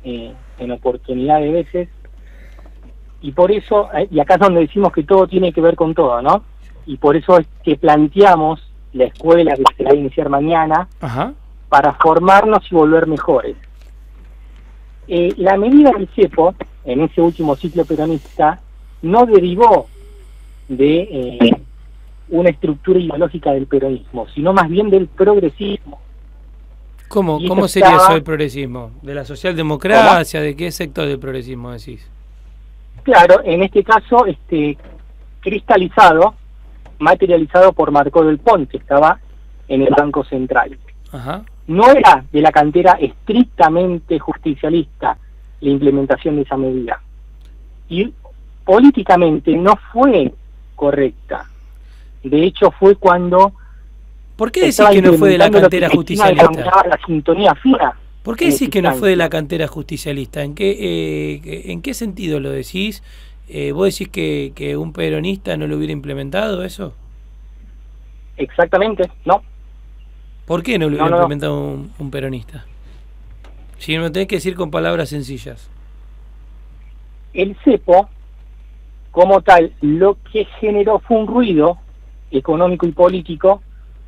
en oportunidad de veces, y por eso, y acá es donde decimos que todo tiene que ver con todo, ¿no? Y por eso es que planteamos la escuela que se va a iniciar mañana. Ajá. Para formarnos y volver mejores. La medida del cepo, en ese último ciclo peronista, no derivó de una estructura ideológica del peronismo, sino más bien del progresismo. ¿Cómo sería eso del progresismo? ¿De la socialdemocracia? ¿De qué sector del progresismo decís? Claro, en este caso, cristalizado, materializado por Marcó del Pont, que estaba en el Banco Central. Ajá. No era de la cantera estrictamente justicialista la implementación de esa medida. Y políticamente no fue correcta. De hecho, fue cuando... ¿Por qué decís que no fue de la cantera justicialista? La sintonía fina. ¿Por qué decís que no fue de la cantera justicialista? ¿En qué sentido lo decís? ¿Vos decís que un peronista no lo hubiera implementado eso? Exactamente, no. ¿Por qué no lo hubiera implementado un peronista? Si me tenés que decir con palabras sencillas. el cepo, como tal, lo que generó fue un ruido económico y político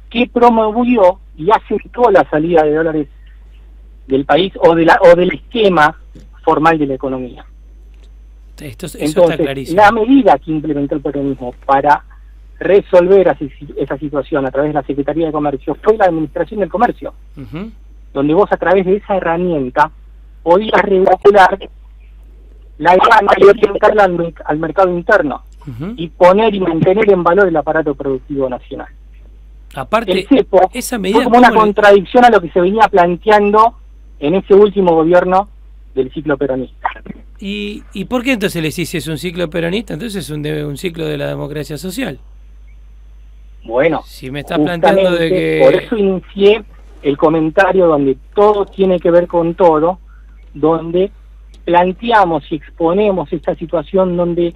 que promovió y acentuó la salida de dólares del país o del esquema formal de la economía. Eso Entonces, está clarísimo. la medida que implementó el peronismo para resolver esa situación a través de la Secretaría de Comercio fue la Administración del Comercio, donde vos a través de esa herramienta podías regular la demanda y orientarla al mercado interno y poner y mantener en valor el aparato productivo nacional. Aparte, el cepo esa medida fue como una contradicción a lo que se venía planteando en ese último gobierno del ciclo peronista. ¿Y por qué entonces le decís si es un ciclo peronista? Entonces es un ciclo de la democracia social. Bueno, si me estás planteando de que... por eso inicié el comentario donde todo tiene que ver con todo, donde planteamos y exponemos esta situación donde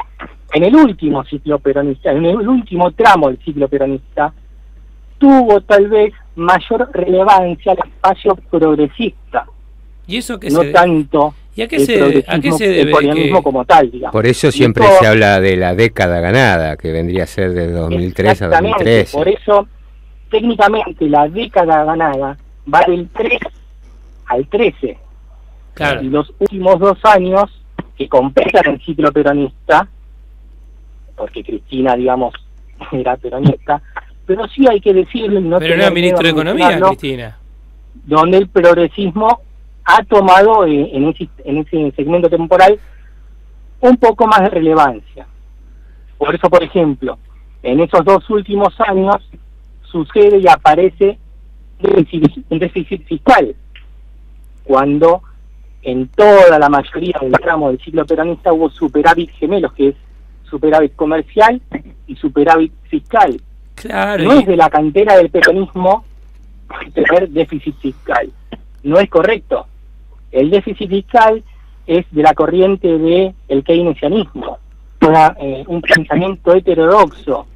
en el último ciclo peronista, en el último tramo del ciclo peronista, tuvo tal vez mayor relevancia el espacio progresista. ¿Y eso qué no tanto ¿Y a qué se debe? El peronismo como tal, digamos. Por eso siempre se habla de la década ganada, que vendría a ser de 2003 a 2013. Por eso, técnicamente, la década ganada va del 3 al 13. Claro. Y los últimos 2 años que completan el ciclo peronista, porque Cristina, digamos, era peronista, pero sí hay que decirlo... pero era ministro de Economía, Cristina. Donde el progresismo ha tomado en ese segmento temporal un poco más de relevancia. Por eso, por ejemplo, en esos 2 últimos años sucede y aparece un déficit fiscal, cuando en toda la mayoría del tramo del ciclo peronista hubo superávit gemelos, que es superávit comercial y superávit fiscal. Claro. No es de la cantera del peronismo tener déficit fiscal. No es correcto. El déficit fiscal es de la corriente del keynesianismo, un pensamiento heterodoxo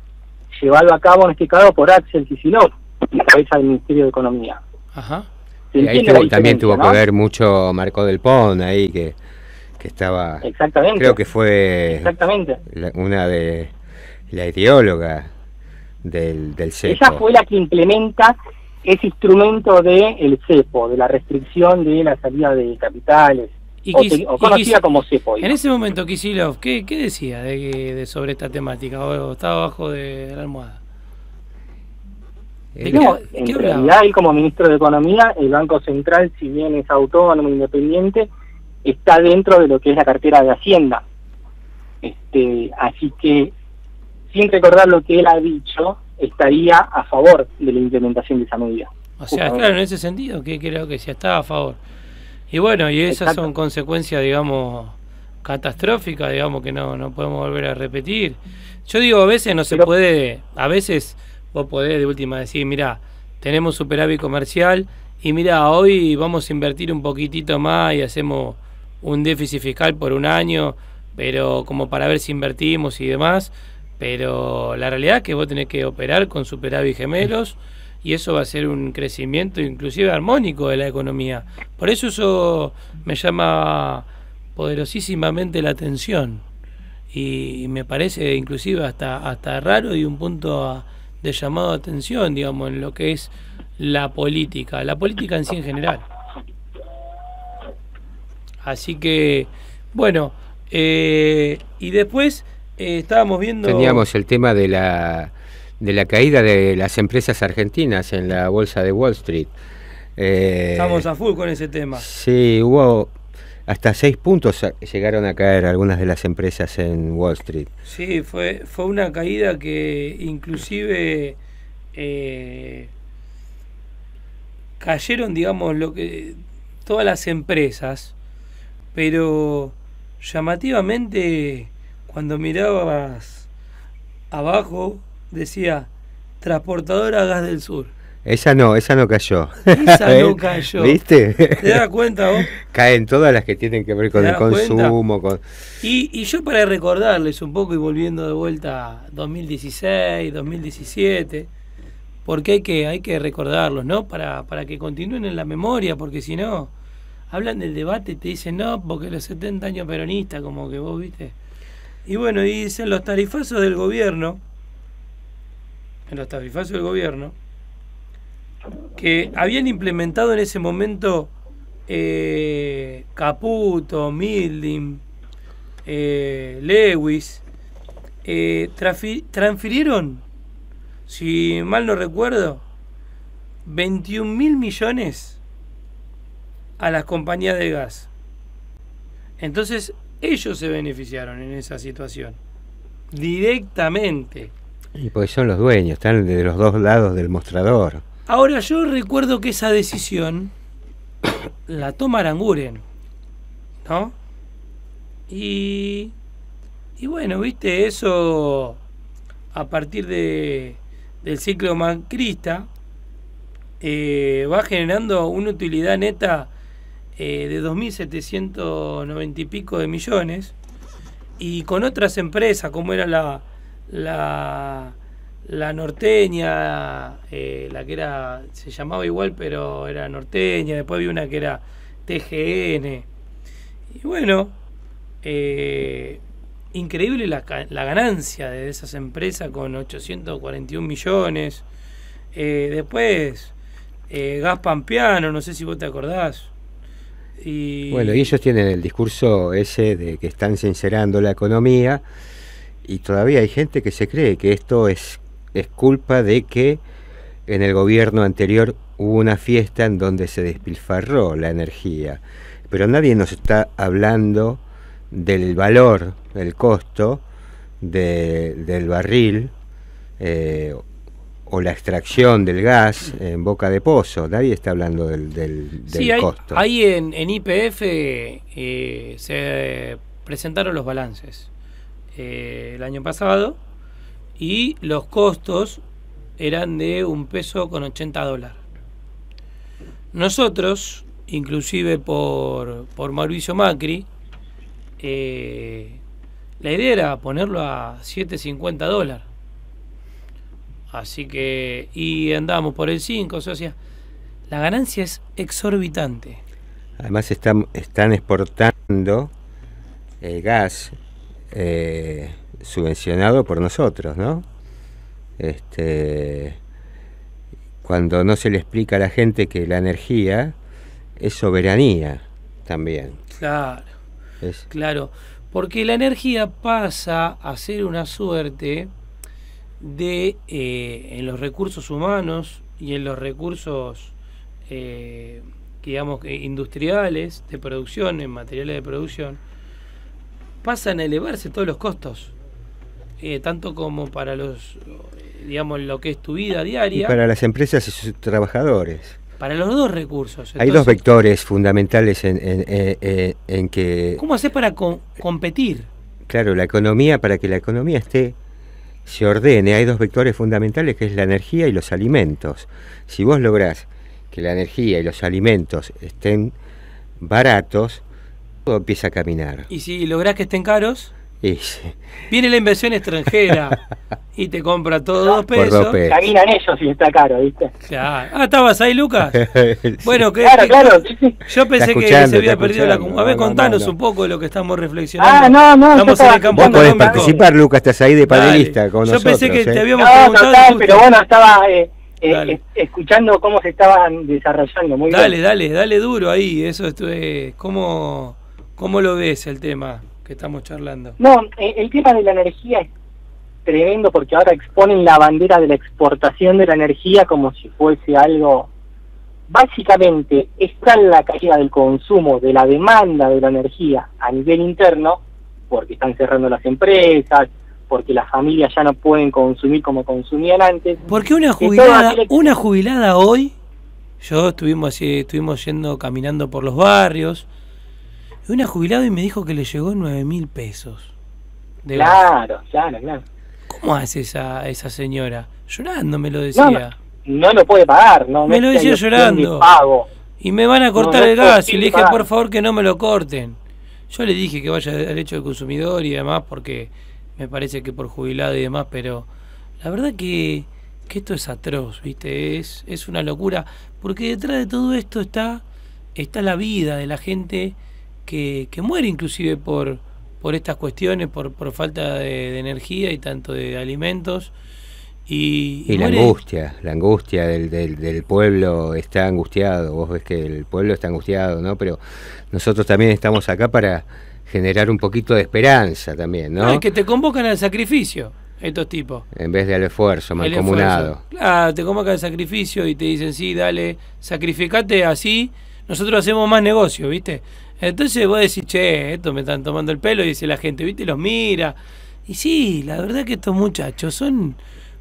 llevado a cabo en este caso por Axel Kicillof, la cabeza del Ministerio de Economía. Ajá. Y ahí también tuvo que ver mucho Marco Del Pon ahí, que estaba... Exactamente. Creo que fue una de la ideóloga del cepo. Ella fue la que implementa ese instrumento del cepo, de la restricción de la salida de capitales, o conocida como cepo. En ese momento, Kicillof, ¿qué decía sobre esta temática? ¿O estaba abajo de la almohada? No, en realidad él como ministro de Economía, el Banco Central, si bien es autónomo e independiente, está dentro de lo que es la cartera de Hacienda. Así que, sin recordar lo que él ha dicho, estaría a favor de la implementación de esa medida. O sea, claro, en ese sentido, que creo que sí estaba a favor. Y bueno, y esas son consecuencias, digamos, catastróficas, digamos, que no podemos volver a repetir. Yo digo, a veces no se puede, a veces vos podés de última decir, mirá, tenemos superávit comercial y mirá, hoy vamos a invertir un poquitito más y hacemos un déficit fiscal por un año, pero como para ver si invertimos y demás. Pero la realidad es que vos tenés que operar con superávit gemelos y eso va a ser un crecimiento inclusive armónico de la economía. Por eso me llama poderosísimamente la atención y me parece inclusive hasta raro y un punto de llamado de atención, digamos, en lo que es la política en sí en general. Así que, bueno, y después... estábamos viendo... Teníamos el tema de la caída de las empresas argentinas en la bolsa de Wall Street. Estamos a full con ese tema. Sí, hubo hasta 6 puntos llegaron a caer algunas de las empresas en Wall Street. Sí, fue una caída que inclusive cayeron, digamos, todas las empresas, pero llamativamente... Cuando mirabas abajo, decía Transportadora Gas del Sur. Esa no cayó. Esa no cayó. ¿Viste? ¿Te das cuenta vos? Caen todas las que tienen que ver con el consumo. Y yo para recordarles un poco y volviendo de vuelta a 2016, 2017, porque hay que recordarlos, ¿no? Para que continúen en la memoria, porque si no, hablan del debate y te dicen, no, porque los 70 años peronistas, como que vos viste. Y bueno, y dicen los tarifazos del gobierno, que habían implementado en ese momento Caputo, Milding, Lewis, transfirieron, si mal no recuerdo, 21.000 millones a las compañías de gas. Entonces ellos se beneficiaron en esa situación directamente. Y porque son los dueños, están de los dos lados del mostrador. Ahora, yo recuerdo que esa decisión la toma Aranguren, ¿no? Y bueno, viste, eso a partir del ciclo macrista va generando una utilidad neta de 2.790 y pico de millones, y con otras empresas como era la norteña, la que era, se llamaba igual pero era norteña, después había una que era TGN, y bueno, increíble la ganancia de esas empresas con 841 millones. Después Gas Pampeano, no sé si vos te acordás. Bueno, y ellos tienen el discurso ese de que están sincerando la economía, y todavía hay gente que se cree que esto es culpa de que en el gobierno anterior hubo una fiesta en donde se despilfarró la energía, pero nadie nos está hablando del valor, del costo del barril o la extracción del gas en boca de pozo. Nadie está hablando del costo. Ahí en YPF se presentaron los balances el año pasado, y los costos eran de $1.80. Nosotros, inclusive por Mauricio Macri, la idea era ponerlo a $7.50. Así que, y andábamos por el 5, o sea, la ganancia es exorbitante. Además están exportando gas subvencionado por nosotros, ¿no? Cuando no se le explica a la gente que la energía es soberanía también. Claro, claro, porque la energía pasa a ser una suerte de en los recursos humanos y en los recursos digamos industriales de producción, en materiales de producción, pasan a elevarse todos los costos, tanto como para los, digamos, lo que es tu vida diaria, y para las empresas y sus trabajadores, para los dos recursos. Entonces, hay dos vectores fundamentales en que... ¿Cómo haces para competir? Claro, la economía, para que la economía se ordene, hay dos vectores fundamentales, que es la energía y los alimentos. Si vos lográs que la energía y los alimentos estén baratos, todo empieza a caminar. ¿Y si lográs que estén caros? Sí. Viene la inversión extranjera y te compra todo $2. Por 2 pesos. Caminan ellos si está caro, ¿viste? Claro. Ah, ¿estabas ahí, Lucas? Bueno, claro. Yo pensé que se había perdido la... A ver, contanos un poco de lo que estamos reflexionando. Estamos en el campo económico. Podés participar, Lucas, estás ahí de panelista con nosotros. Yo pensé que te habíamos preguntado... Total, pero bueno, estaba escuchando cómo se estaban desarrollando. Muy bien. Dale duro ahí. Eso ¿cómo lo ves el tema que estamos charlando? No, el tema de la energía es tremendo, porque ahora exponen la bandera de la exportación de la energía como si fuese algo... Básicamente está en la caída del consumo, de la demanda de la energía a nivel interno, porque están cerrando las empresas, porque las familias ya no pueden consumir como consumían antes. Porque una jubilada hoy, estuvimos yendo caminando por los barrios, una jubilada y me dijo que le llegó 9.000 pesos. Claro. ¿Cómo hace esa señora? Llorando me lo decía. No lo puede pagar, ¿no? Me lo decía llorando. Y me van a cortar el gas. Y le dije, por favor, que no me lo corten. Yo le dije que vaya al derecho del consumidor y demás, porque me parece que por jubilado y demás, pero la verdad que esto es atroz, ¿viste? Es una locura, porque detrás de todo esto está está la vida de la gente que muere inclusive por estas cuestiones, por falta de energía y tanto de alimentos. Y la angustia del pueblo está angustiado. Vos ves que el pueblo está angustiado, ¿no? Pero nosotros también estamos acá para generar un poquito de esperanza también, ¿no? Es que te convocan al sacrificio, estos tipos. En vez del esfuerzo mancomunado. Claro, te convocan al sacrificio y te dicen, sí, dale, sacrificate, así nosotros hacemos más negocio, ¿viste? Entonces vos decís, che, esto me están tomando el pelo, y dice la gente, ¿viste? Y los mira. Y sí, la verdad que estos muchachos son...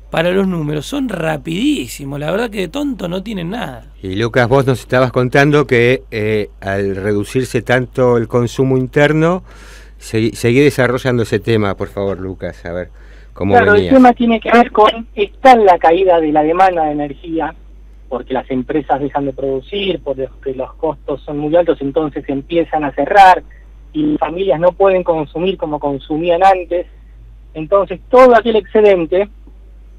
Para los números, son rapidísimos, la verdad que de tonto no tienen nada. Y Lucas, vos nos estabas contando que al reducirse tanto el consumo interno, seguí desarrollando ese tema, por favor, Lucas, a ver cómo venía. Claro, el tema tiene que ver con, está en la caída de la demanda de energía, porque las empresas dejan de producir, porque los costos son muy altos, entonces empiezan a cerrar, y las familias no pueden consumir como consumían antes, entonces todo aquel excedente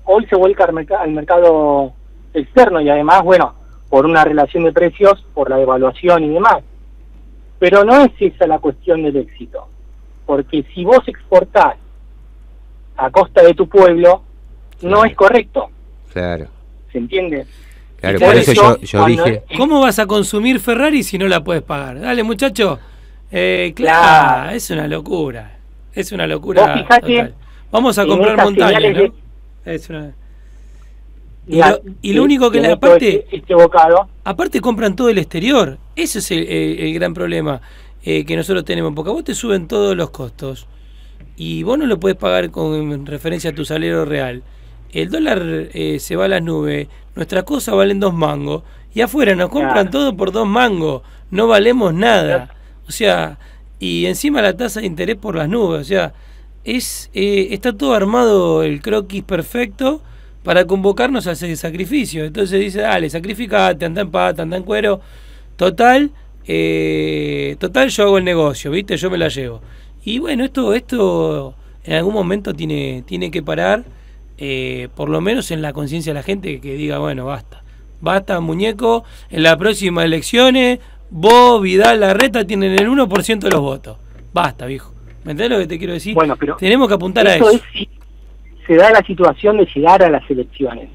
hoy se vuelca al mercado externo y además, bueno, por una relación de precios, por la devaluación y demás. Pero no es esa la cuestión del éxito, porque si vos exportás a costa de tu pueblo, no es correcto. Claro. ¿Se entiende? Claro, por eso yo dije... ¿Cómo vas a consumir Ferrari si no la puedes pagar? Dale, muchacho. Claro, es una locura. Es una locura. Vos fijate, vamos a comprar montañas, ¿no? Es una... y lo único que aparte compran todo el exterior. Ese es el gran problema que nosotros tenemos, porque a vos te suben todos los costos y vos no lo podés pagar con referencia a tu salario real. El dólar se va a las nubes, nuestras cosas valen 2 mangos y afuera nos compran todo por 2 mangos, no valemos nada. O sea, y encima la tasa de interés por las nubes, o sea, está todo armado, el croquis perfecto para convocarnos a ese sacrificio. Entonces dice, dale, sacrificate, anda en pata, anda en cuero, total yo hago el negocio, ¿viste? Yo me la llevo. Y bueno, esto en algún momento tiene que parar, por lo menos en la conciencia de la gente, que diga, bueno, basta muñeco, en las próximas elecciones vos, Vidal, Larreta tienen el 1% de los votos, basta, viejo. ¿Me entendés lo que te quiero decir? Bueno, pero tenemos que apuntar a eso. Se da la situación de llegar a las elecciones,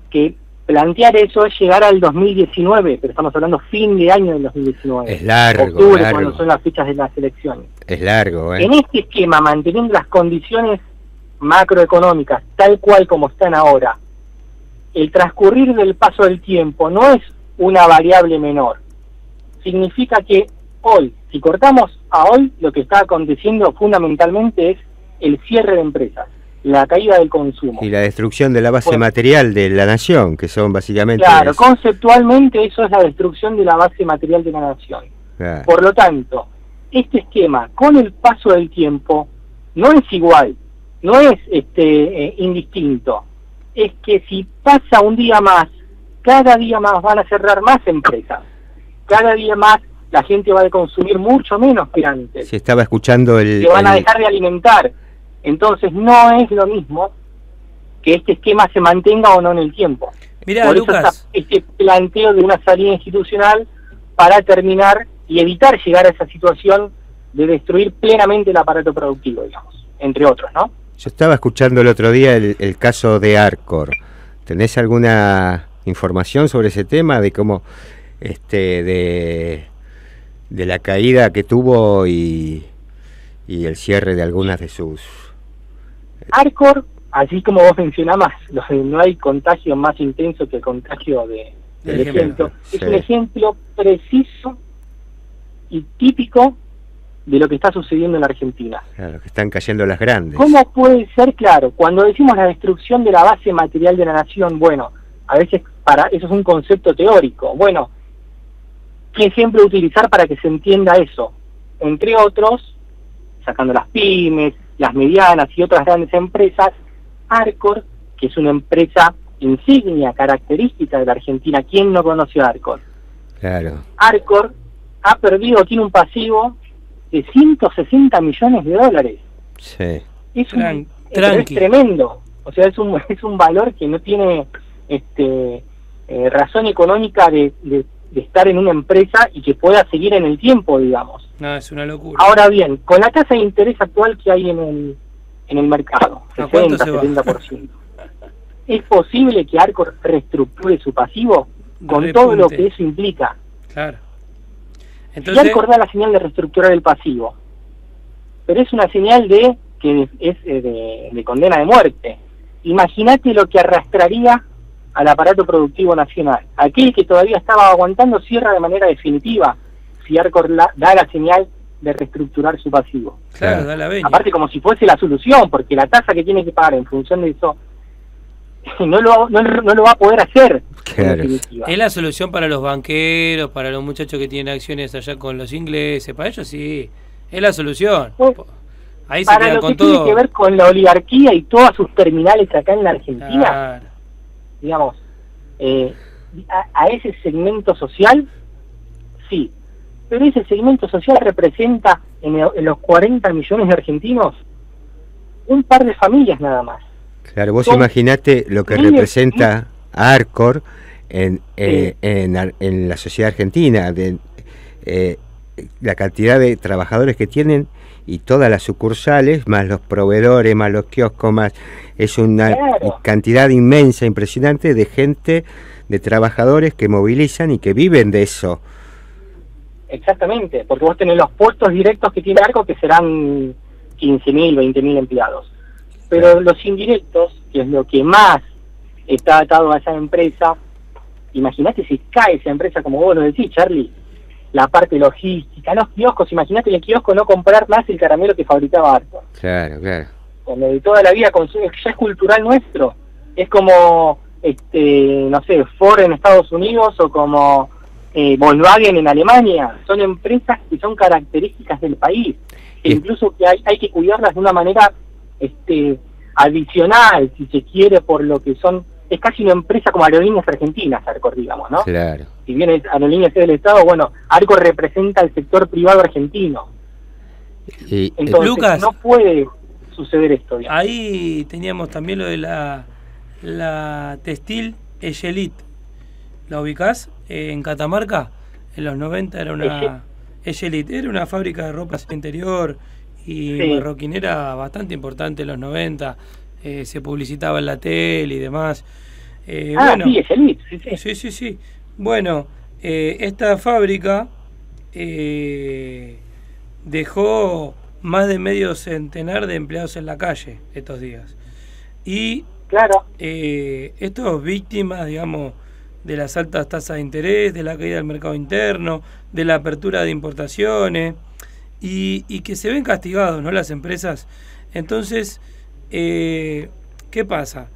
que plantear eso es llegar al 2019, pero estamos hablando fin de año del 2019. Es largo, octubre, cuando son las fechas de las elecciones. Es largo, En este esquema, manteniendo las condiciones macroeconómicas tal cual como están ahora, el transcurrir del paso del tiempo no es una variable menor. Significa que hoy, si cortamos a hoy, lo que está aconteciendo fundamentalmente es el cierre de empresas, la caída del consumo. Y la destrucción de la base material de la nación, que son básicamente... Claro, conceptualmente eso es la destrucción de la base material de la nación. Claro. Por lo tanto, este esquema, con el paso del tiempo, no es igual, no es indistinto. Es que si pasa un día más, cada día más van a cerrar más empresas, cada día más la gente va a consumir mucho menos que antes. Se estaba escuchando se van a dejar de alimentar. Entonces no es lo mismo que este esquema se mantenga o no en el tiempo. Mirá, por Lucas, eso está este planteo de una salida institucional para terminar y evitar llegar a esa situación de destruir plenamente el aparato productivo, digamos, entre otros, ¿no? Yo estaba escuchando el otro día el caso de Arcor. ¿Tenés alguna información sobre ese tema? De cómo de la caída que tuvo y el cierre de algunas de sus... Arcor, así como vos mencionabas, no hay contagio más intenso que el contagio del ejemplo. Sí. Es un ejemplo preciso y típico de lo que está sucediendo en la Argentina. Claro, que están cayendo las grandes. ¿Cómo puede ser? Claro, cuando decimos la destrucción de la base material de la nación, bueno, a veces eso es un concepto teórico. Bueno, ¿qué ejemplo utilizar para que se entienda eso? Entre otros, sacando las pymes, las medianas y otras grandes empresas, Arcor, que es una empresa insignia, característica de la Argentina. ¿Quién no conoce a Arcor? Claro. Arcor tiene un pasivo de 160 millones de dólares. Sí. Es tremendo. O sea, es un valor que no tiene razón económica de de estar en una empresa y que pueda seguir en el tiempo, digamos. No, es una locura. Ahora bien, con la tasa de interés actual que hay en el mercado, 60-70%, ¿es posible que Arcor reestructure su pasivo con todo lo que eso implica? Claro. Entonces, si Arcor da la señal de reestructurar el pasivo, pero es una señal de que es de condena de muerte, imagínate lo que arrastraría al aparato productivo nacional. Aquel que todavía estaba aguantando cierra de manera definitiva si Arcor da la señal de reestructurar su pasivo. Claro, da la veña. Aparte como si fuese la solución, porque la tasa que tiene que pagar en función de eso no lo va a poder hacer. Claro. Es la solución para los banqueros, para los muchachos que tienen acciones allá con los ingleses, para ellos sí, es la solución. Ahí se para quedan lo con que todo. tiene que ver con la oligarquía y todas sus terminales acá en la Argentina, Claro. digamos, a ese segmento social, sí, pero ese segmento social representa en los 40 millones de argentinos un par de familias nada más. Claro, vos imaginate lo que representa Arcor en la sociedad argentina, la cantidad de trabajadores que tienen y todas las sucursales, más los proveedores, más los kioscos, más es una cantidad inmensa, impresionante de gente, de trabajadores que movilizan y que viven de eso. Exactamente, porque vos tenés los puestos directos que tiene Arcor que serán 15.000, 20.000 empleados. Pero los indirectos, que es lo que más está atado a esa empresa, imagínate si cae esa empresa, como vos lo decís, Charlie, la parte logística, los kioscos, imagínate el kiosco no comprar más el caramelo que fabricaba Arcor. Claro, claro. Cuando de toda la vida ya es cultural nuestro, es como, no sé, Ford en Estados Unidos o como Volkswagen en Alemania, son empresas que son características del país, e incluso que hay que cuidarlas de una manera adicional, si se quiere, por lo que son, es casi una empresa como Aerolíneas Argentinas, Arcor, digamos, ¿no? Claro. Si bien Aerolíneas es del Estado, bueno, Arcor representa el sector privado argentino. Entonces, Lucas, no puede suceder esto, digamos. Ahí teníamos también lo de la textil Echelit. ¿La ubicás? En Catamarca, en los 90 era una Echelit, era una fábrica de ropa interior y marroquinera bastante importante en los 90, se publicitaba en la tele y demás. Bueno, sí, Echelit, sí. Bueno, esta fábrica dejó más de medio centenar de empleados en la calle estos días. Y claro, estos víctimas, digamos, de las altas tasas de interés, de la caída del mercado interno, de la apertura de importaciones, y que se ven castigados, ¿no?, las empresas. Entonces, ¿qué pasa?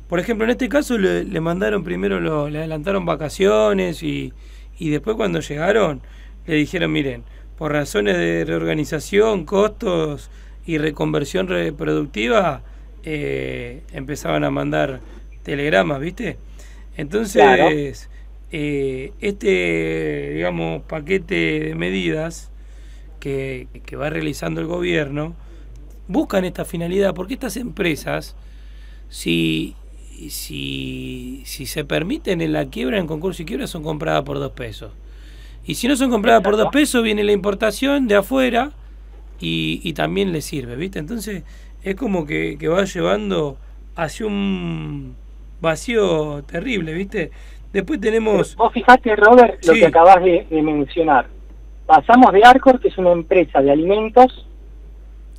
Por ejemplo, en este caso le mandaron primero, le adelantaron vacaciones y después cuando llegaron le dijeron, miren, por razones de reorganización, costos y reconversión reproductiva, empezaban a mandar telegramas, ¿viste? Entonces, digamos, paquete de medidas que va realizando el gobierno buscan esta finalidad, porque estas empresas, si se permiten en la quiebra, en concurso y quiebra, son compradas por 2 pesos. Y si no son compradas por 2 pesos, viene la importación de afuera y también les sirve, ¿viste? Entonces, es como que va llevando hacia un vacío terrible, ¿viste? Después tenemos... Vos fijate, Robert, lo que acabas de mencionar. Pasamos de Arcor, que es una empresa de alimentos,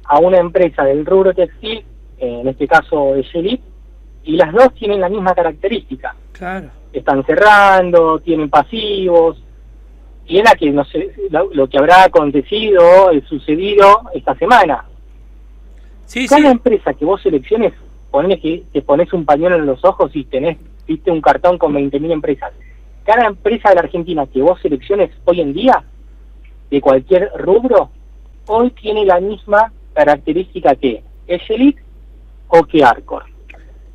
a una empresa del rubro textil, en este caso Echelit, y las dos tienen la misma característica. Claro. Están cerrando, tienen pasivos, y es la que, no sé, lo que habrá acontecido, sucedido esta semana. Cada empresa que vos selecciones, ponele que te pones un pañuelo en los ojos y viste un cartón con 20.000 empresas. Cada empresa de la Argentina que vos selecciones hoy en día, de cualquier rubro, hoy tiene la misma característica que Echelit o que Arcor.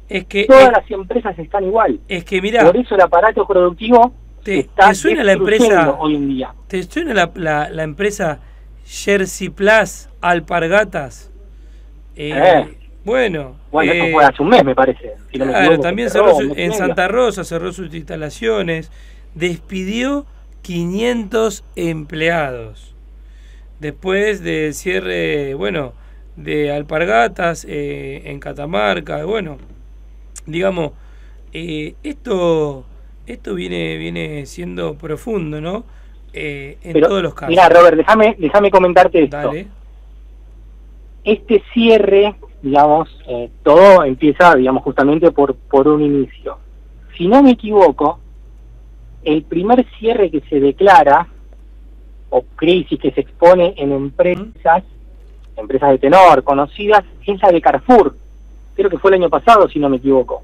Es que todas las empresas están igual. Es que mirá, por eso el aparato productivo está ¿te suena la empresa hoy en día? ¿Te suena la empresa Jersey Plus Alpargatas? Bueno, eso fue hace un mes, me parece. Si no me equivoco, también cerró en Santa Rosa, cerró sus instalaciones, despidió 500 empleados. Después del cierre, bueno, de Alpargatas en Catamarca, bueno, digamos, esto viene siendo profundo, ¿no? En todos los casos. Mira, Robert, déjame comentarte esto. Dale. Este cierre, digamos, todo empieza, digamos, justamente por un inicio. Si no me equivoco, el primer cierre que se declara, o crisis que se expone en empresas de tenor conocidas, es la de Carrefour. Creo que fue el año pasado, si no me equivoco.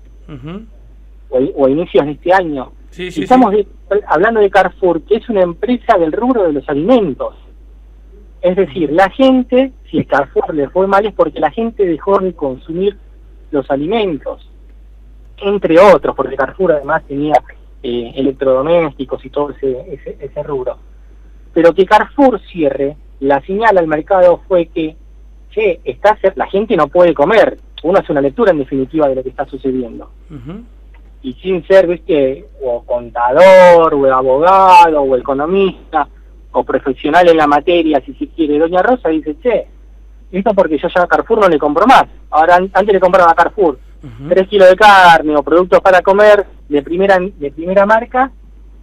O a inicios de este año. Sí, estamos hablando de Carrefour, que es una empresa del rubro de los alimentos. Es decir, la gente, si a Carrefour le fue mal, es porque la gente dejó de consumir los alimentos, entre otros, porque Carrefour además tenía electrodomésticos y todo ese rubro. Pero que Carrefour cierre, la señal al mercado fue que la gente no puede comer. Uno hace una lectura en definitiva de lo que está sucediendo. Y sin ser, o contador, o abogado, o economista, o profesional en la materia, si se quiere, doña Rosa dice, esto porque yo ya a Carrefour no le compro más. Ahora, antes le compraba a Carrefour 3 kilos de carne o productos para comer de primera marca,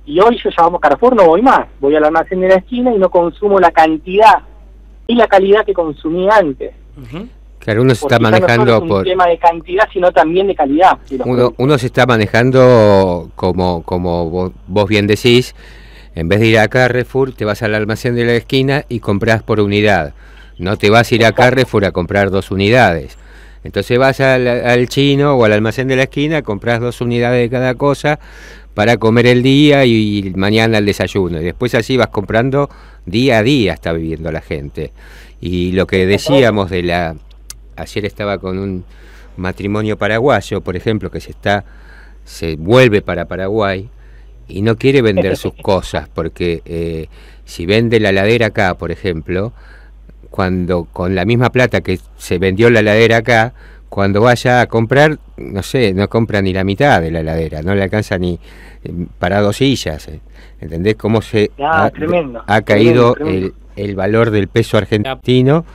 y hoy yo ya a Carrefour no voy más. Voy al almacén de la esquina y no consumo la cantidad y la calidad que consumí antes. Claro, uno se está manejando no solo es un tema de cantidad, sino también de calidad. Uno se está manejando, como vos bien decís, en vez de ir a Carrefour, te vas al almacén de la esquina y compras por unidad. No te vas a ir a Carrefour a comprar 2 unidades. Entonces vas al chino o al almacén de la esquina, compras 2 unidades de cada cosa para comer el día y mañana el desayuno. Y después así vas comprando día a día, está viviendo la gente. Y lo que decíamos ayer estaba con un matrimonio paraguayo, por ejemplo, que se vuelve para Paraguay y no quiere vender sus cosas, porque si vende la heladera acá, por ejemplo, cuando con la misma plata que se vendió la heladera acá, cuando vaya a comprar, no sé, no compra ni la mitad de la heladera, no le alcanza ni para 2 sillas. ¿Entendés cómo ha caído tremendo. El valor del peso argentino?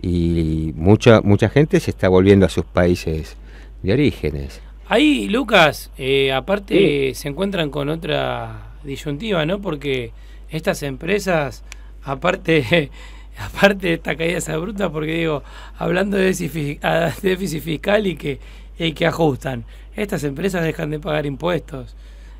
Y mucha gente se está volviendo a sus países de orígenes. Ahí, Lucas, aparte se encuentran con otra disyuntiva, ¿no? Porque estas empresas, aparte de esta caída esa bruta, porque digo, hablando de déficit fiscal y que ajustan, estas empresas dejan de pagar impuestos.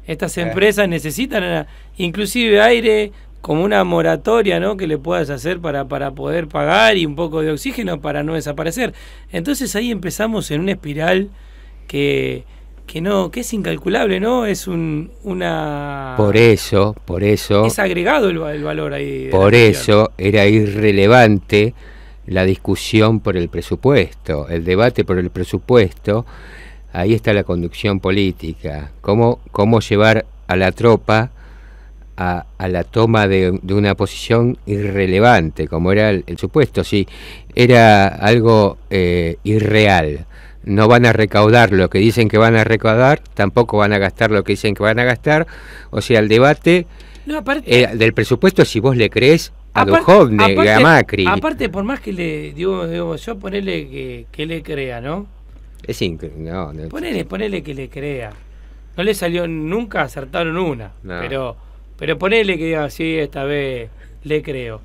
Estas empresas necesitan inclusive aire, como una moratoria, ¿no?, que le puedas hacer para poder pagar, y un poco de oxígeno para no desaparecer. Entonces ahí empezamos en una espiral que es incalculable, ¿no? Es una... Por eso... Es agregado el valor ahí. Por eso era irrelevante la discusión por el presupuesto, el debate por el presupuesto. Ahí está la conducción política. Cómo llevar a la tropa a la toma de una posición irrelevante, como era el supuesto. Sí, era algo irreal. No van a recaudar lo que dicen que van a recaudar, tampoco van a gastar lo que dicen que van a gastar. O sea, el debate del presupuesto, si vos le crees a Duhovne y a Macri. Aparte, por más que le digo yo, ponele que le crea, ¿no? Es increíble. No, ponele que le crea. No le salió nunca, acertaron una. No. Pero ponele que diga, sí, esta vez le creo.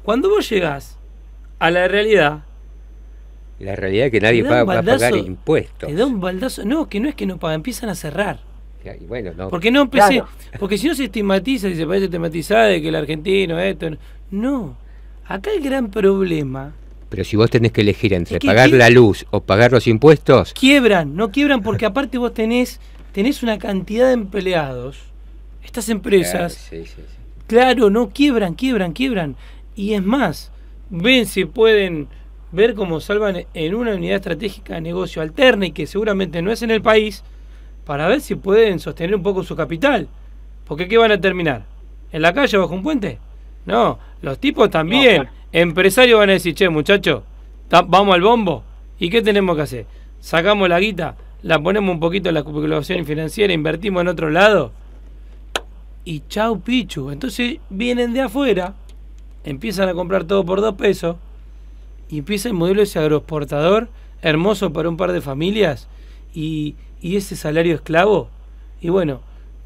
Cuando vos llegás a la realidad... La realidad es que nadie va a pagar impuestos. Te da un baldazo. No, que no es que no pagan, empiezan a cerrar. Y bueno, no. Porque no empecé. Claro. Porque si no se estigmatiza, y se parece estigmatizada de que el argentino, esto. No. Acá el gran problema. Pero si vos tenés que elegir entre pagar la luz o pagar los impuestos. No quiebran porque aparte vos tenés una cantidad de empleados. Estas empresas. Claro, no quiebran. Y es más, ven si pueden ver cómo salvan en una unidad estratégica de negocio alterna y que seguramente no es en el país, para ver si pueden sostener un poco su capital. Porque ¿qué van a terminar? ¿En la calle bajo un puente? No, los tipos también, empresarios, van a decir, che, muchachos, vamos al bombo. ¿Y qué tenemos que hacer? Sacamos la guita, la ponemos un poquito en la especulación financiera, invertimos en otro lado y chau pichu. Entonces vienen de afuera, empiezan a comprar todo por 2 pesos y empieza el modelo ese agroexportador hermoso para un par de familias y ese salario esclavo. Y bueno,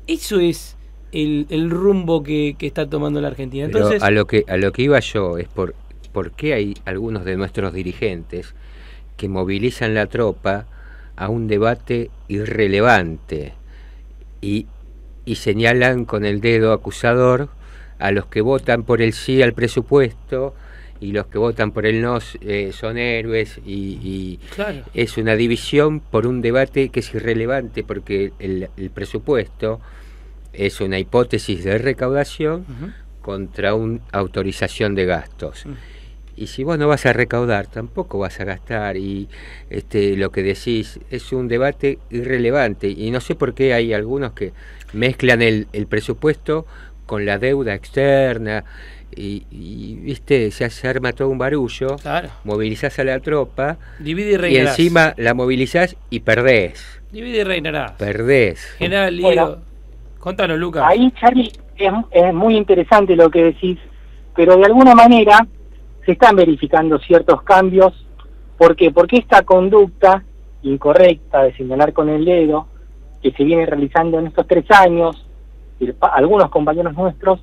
eso es el rumbo que está tomando la Argentina. Entonces, pero a lo que iba yo es por qué hay algunos de nuestros dirigentes que movilizan la tropa a un debate irrelevante y señalan con el dedo acusador a los que votan por el sí al presupuesto y los que votan por el no son héroes y claro, es una división por un debate que es irrelevante porque el presupuesto es una hipótesis de recaudación contra una autorización de gastos. Y si vos no vas a recaudar, tampoco vas a gastar. Y lo que decís es un debate irrelevante. Y no sé por qué hay algunos que mezclan el presupuesto con la deuda externa. Y viste, se arma todo un barullo. claro. Movilizás a la tropa. Divide y reinarás. Y encima la movilizás y perdés. Divide y reinarás. Perdés. General Lío. Bueno, Contanos, Lucas. Ahí, Charlie, es muy interesante lo que decís, pero de alguna manera se están verificando ciertos cambios. ¿Por qué? Porque esta conducta incorrecta de señalar con el dedo que se viene realizando en estos 3 años, algunos compañeros nuestros,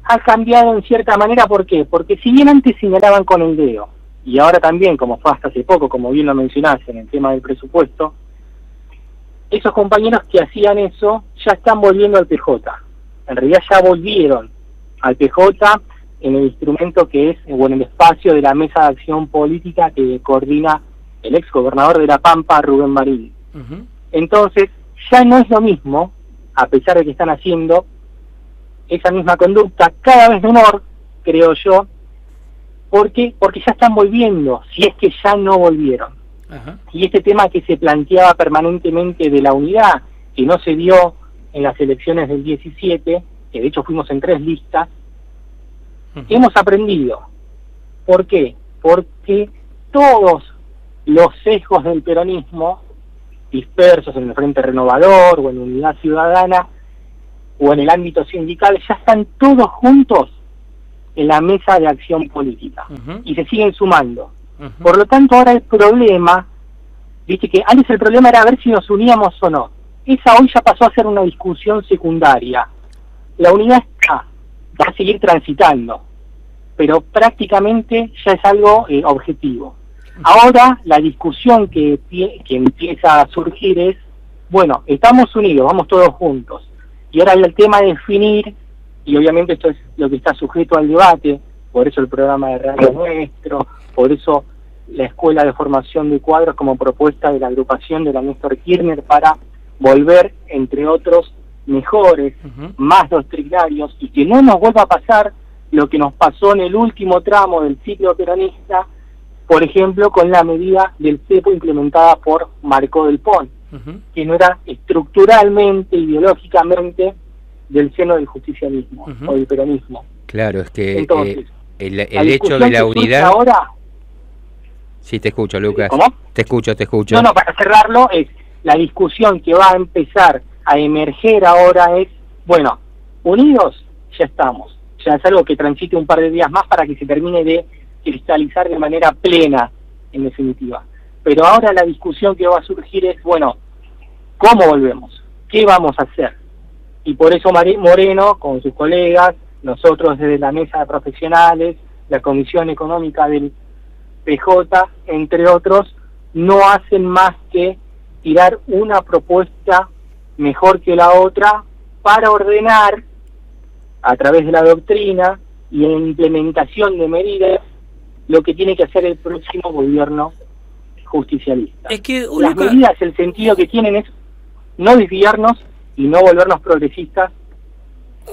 ha cambiado en cierta manera. ¿Por qué? Porque si bien antes señalaban con el dedo, y ahora también, como fue hasta hace poco, como bien lo mencionaste en el tema del presupuesto, esos compañeros que hacían eso ya están volviendo al PJ. En realidad ya volvieron al PJ en el instrumento que es, en el espacio de la Mesa de Acción Política que coordina el ex gobernador de La Pampa, Rubén Marín. Entonces, ya no es lo mismo, a pesar de que están haciendo esa misma conducta, cada vez menor, creo yo. ¿Por qué? Porque ya están volviendo, si es que ya no volvieron. Y este tema que se planteaba permanentemente de la unidad, que no se dio en las elecciones del 17, que de hecho fuimos en 3 listas, hemos aprendido. ¿Por qué? Porque todos los sesgos del peronismo, dispersos en el Frente Renovador o en Unidad Ciudadana o en el ámbito sindical, ya están todos juntos en la mesa de acción política y se siguen sumando. Por lo tanto, ahora el problema, viste que antes el problema era ver si nos uníamos o no. Esa hoy ya pasó a ser una discusión secundaria. La unidad está, va a seguir transitando, pero prácticamente ya es algo objetivo. Ahora la discusión que empieza a surgir es, bueno, estamos unidos, vamos todos juntos. Y ahora el tema de definir, y obviamente esto es lo que está sujeto al debate, por eso el programa de radio nuestro, por eso la Escuela de Formación de Cuadros como propuesta de la agrupación de la Néstor Kirchner para volver, entre otros, mejores, más doctrinarios, y que no nos vuelva a pasar lo que nos pasó en el último tramo del ciclo peronista, por ejemplo, con la medida del cepo implementada por Marcó del Pon, que no era estructuralmente, ideológicamente, del seno del justicialismo o del peronismo. Claro, es que entonces, el hecho de la unidad... Ahora, sí, te escucho, Lucas. ¿Cómo? Te escucho. No, para cerrarlo, es la discusión que va a empezar a emerger ahora es, bueno, unidos ya estamos. Ya es algo que transite un par de días más para que se termine de cristalizar de manera plena, en definitiva. Pero ahora la discusión que va a surgir es, bueno, ¿cómo volvemos? ¿Qué vamos a hacer? Y por eso Moreno, con sus colegas, nosotros desde la mesa de profesionales, la Comisión Económica del PJ, entre otros, no hacen más que tirar una propuesta mejor que la otra para ordenar, a través de la doctrina y en implementación de medidas, lo que tiene que hacer el próximo gobierno justicialista. Es que las medidas, el sentido que tienen es no desviarnos y no volvernos progresistas,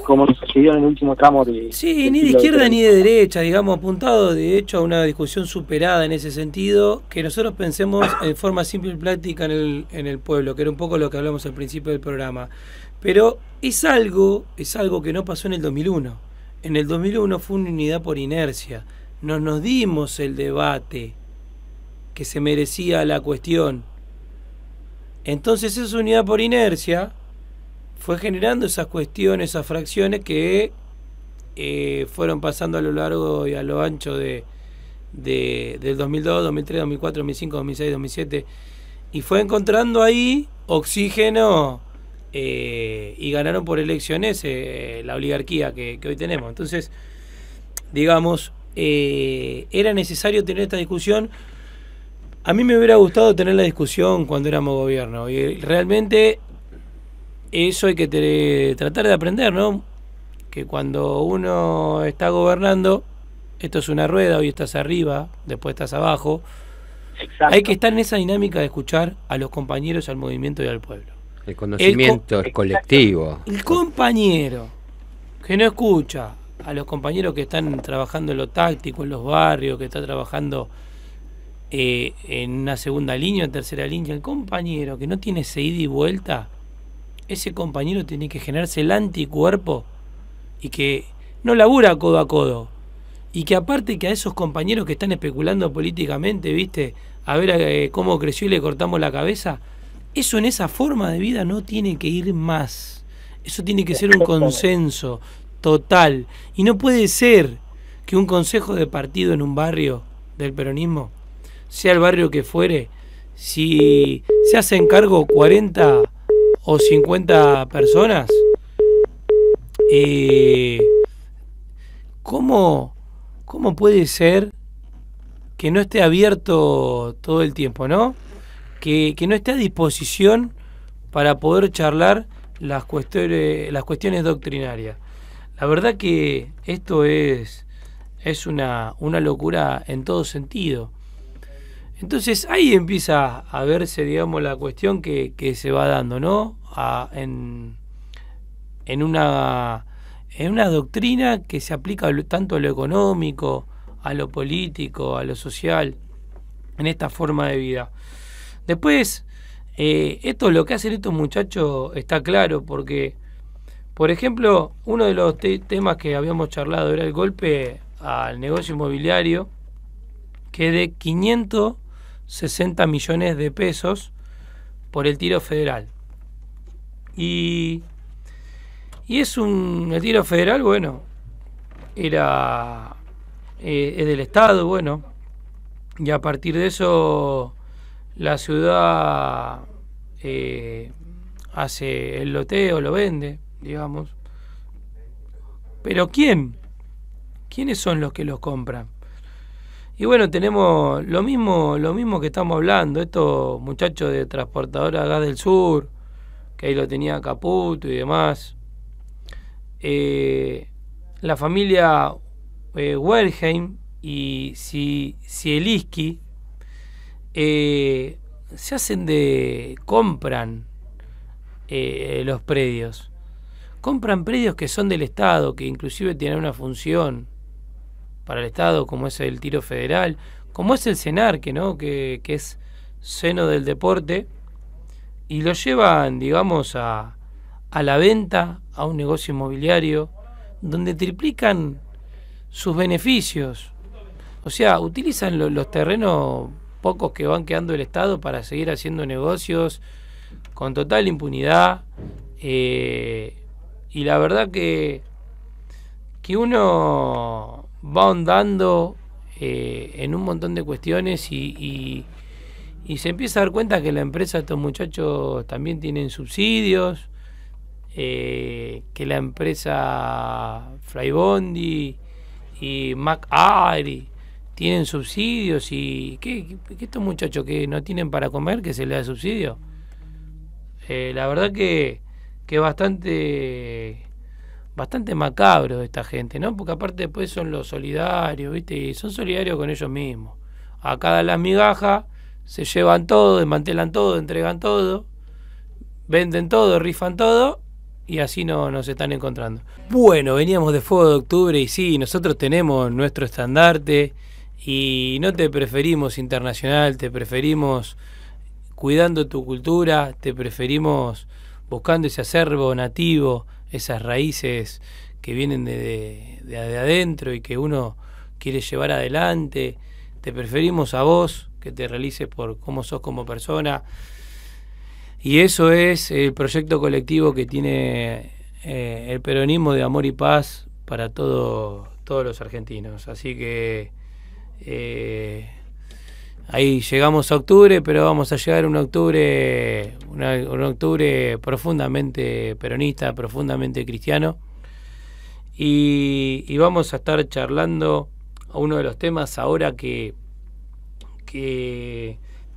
como nos sucedió en el último tramo de... Sí, ni de izquierda ni de derecha, digamos, apuntado de hecho a una discusión superada en ese sentido, que nosotros pensemos en forma simple y práctica en el pueblo, que era un poco lo que hablamos al principio del programa. Pero es algo que no pasó en el 2001. En el 2001 fue una unidad por inercia. No nos dimos el debate que se merecía la cuestión. Entonces esa unidad por inercia fue generando esas cuestiones, esas fracciones que fueron pasando a lo largo y a lo ancho del 2002, 2003, 2004, 2005, 2006, 2007, y fue encontrando ahí oxígeno y ganaron por elecciones la oligarquía que hoy tenemos. Entonces, digamos, era necesario tener esta discusión. A mí me hubiera gustado tener la discusión cuando éramos gobierno, y realmente eso hay que tratar de aprender, ¿no? Que cuando uno está gobernando, esto es una rueda, hoy estás arriba, después estás abajo. Exacto. Hay que estar en esa dinámica de escuchar a los compañeros, al movimiento y al pueblo. El conocimiento es colectivo. El compañero que no escucha a los compañeros que están trabajando en lo táctico, en los barrios, que está trabajando en una segunda línea, en tercera línea, el compañero que no tiene ese ida y vuelta, ese compañero tiene que generarse el anticuerpo y que no labura codo a codo. Y que aparte que a esos compañeros que están especulando políticamente, ¿viste? A ver cómo creció y le cortamos la cabeza. Eso en esa forma de vida no tiene que ir más. Eso tiene que ser un consenso total. Y no puede ser que un consejo de partido en un barrio del peronismo, sea el barrio que fuere, si se hacen cargo 40 o 50 personas, ¿cómo puede ser que no esté abierto todo el tiempo, ¿no? Que no esté a disposición para poder charlar las cuestiones doctrinarias. La verdad que esto es una locura en todo sentido. Entonces ahí empieza a verse, digamos, la cuestión que se va dando, ¿no? En una doctrina que se aplica tanto a lo económico, a lo político, a lo social, en esta forma de vida. Después, esto lo que hacen estos muchachos está claro, porque, por ejemplo, uno de los temas que habíamos charlado era el golpe al negocio inmobiliario, que de 560 millones de pesos por el tiro federal. Y es el tiro federal, bueno, es del Estado, bueno, y a partir de eso la ciudad hace el loteo, lo vende, digamos. Pero ¿quiénes son los que los compran? Y bueno, tenemos lo mismo que estamos hablando, estos muchachos de Transportadora Gas del Sur, que ahí lo tenía Caputo y demás. La familia Wertheim y Zielinski se hacen compran los predios. Compran predios que son del Estado, que inclusive tienen una función para el Estado, como es el tiro federal, como es el Senarque, ¿no? Que es seno del deporte, y lo llevan, digamos, a la venta, a un negocio inmobiliario, donde triplican sus beneficios. O sea, utilizan los terrenos pocos que van quedando el Estado para seguir haciendo negocios con total impunidad. Y la verdad que uno va ahondando en un montón de cuestiones y se empieza a dar cuenta que la empresa de estos muchachos también tienen subsidios, que la empresa Flybondi y McAree tienen subsidios, y que estos muchachos que no tienen para comer, que se les da subsidio. La verdad que es bastante macabro de esta gente, ¿no? Porque aparte después son los solidarios, ¿viste? Y son solidarios con ellos mismos. Acá dan las migajas, se llevan todo, desmantelan todo, entregan todo, venden todo, rifan todo, y así nos están encontrando. Bueno, veníamos de Fuego de Octubre y sí, nosotros tenemos nuestro estandarte y no te preferimos internacional, te preferimos cuidando tu cultura, te preferimos buscando ese acervo nativo, esas raíces que vienen de adentro y que uno quiere llevar adelante. Te preferimos a vos, que te realices por cómo sos como persona. Y eso es el proyecto colectivo que tiene el peronismo de amor y paz para todos los argentinos. Así que ahí llegamos a octubre, pero vamos a llegar a un octubre profundamente peronista, profundamente cristiano. Y vamos a estar charlando a uno de los temas ahora que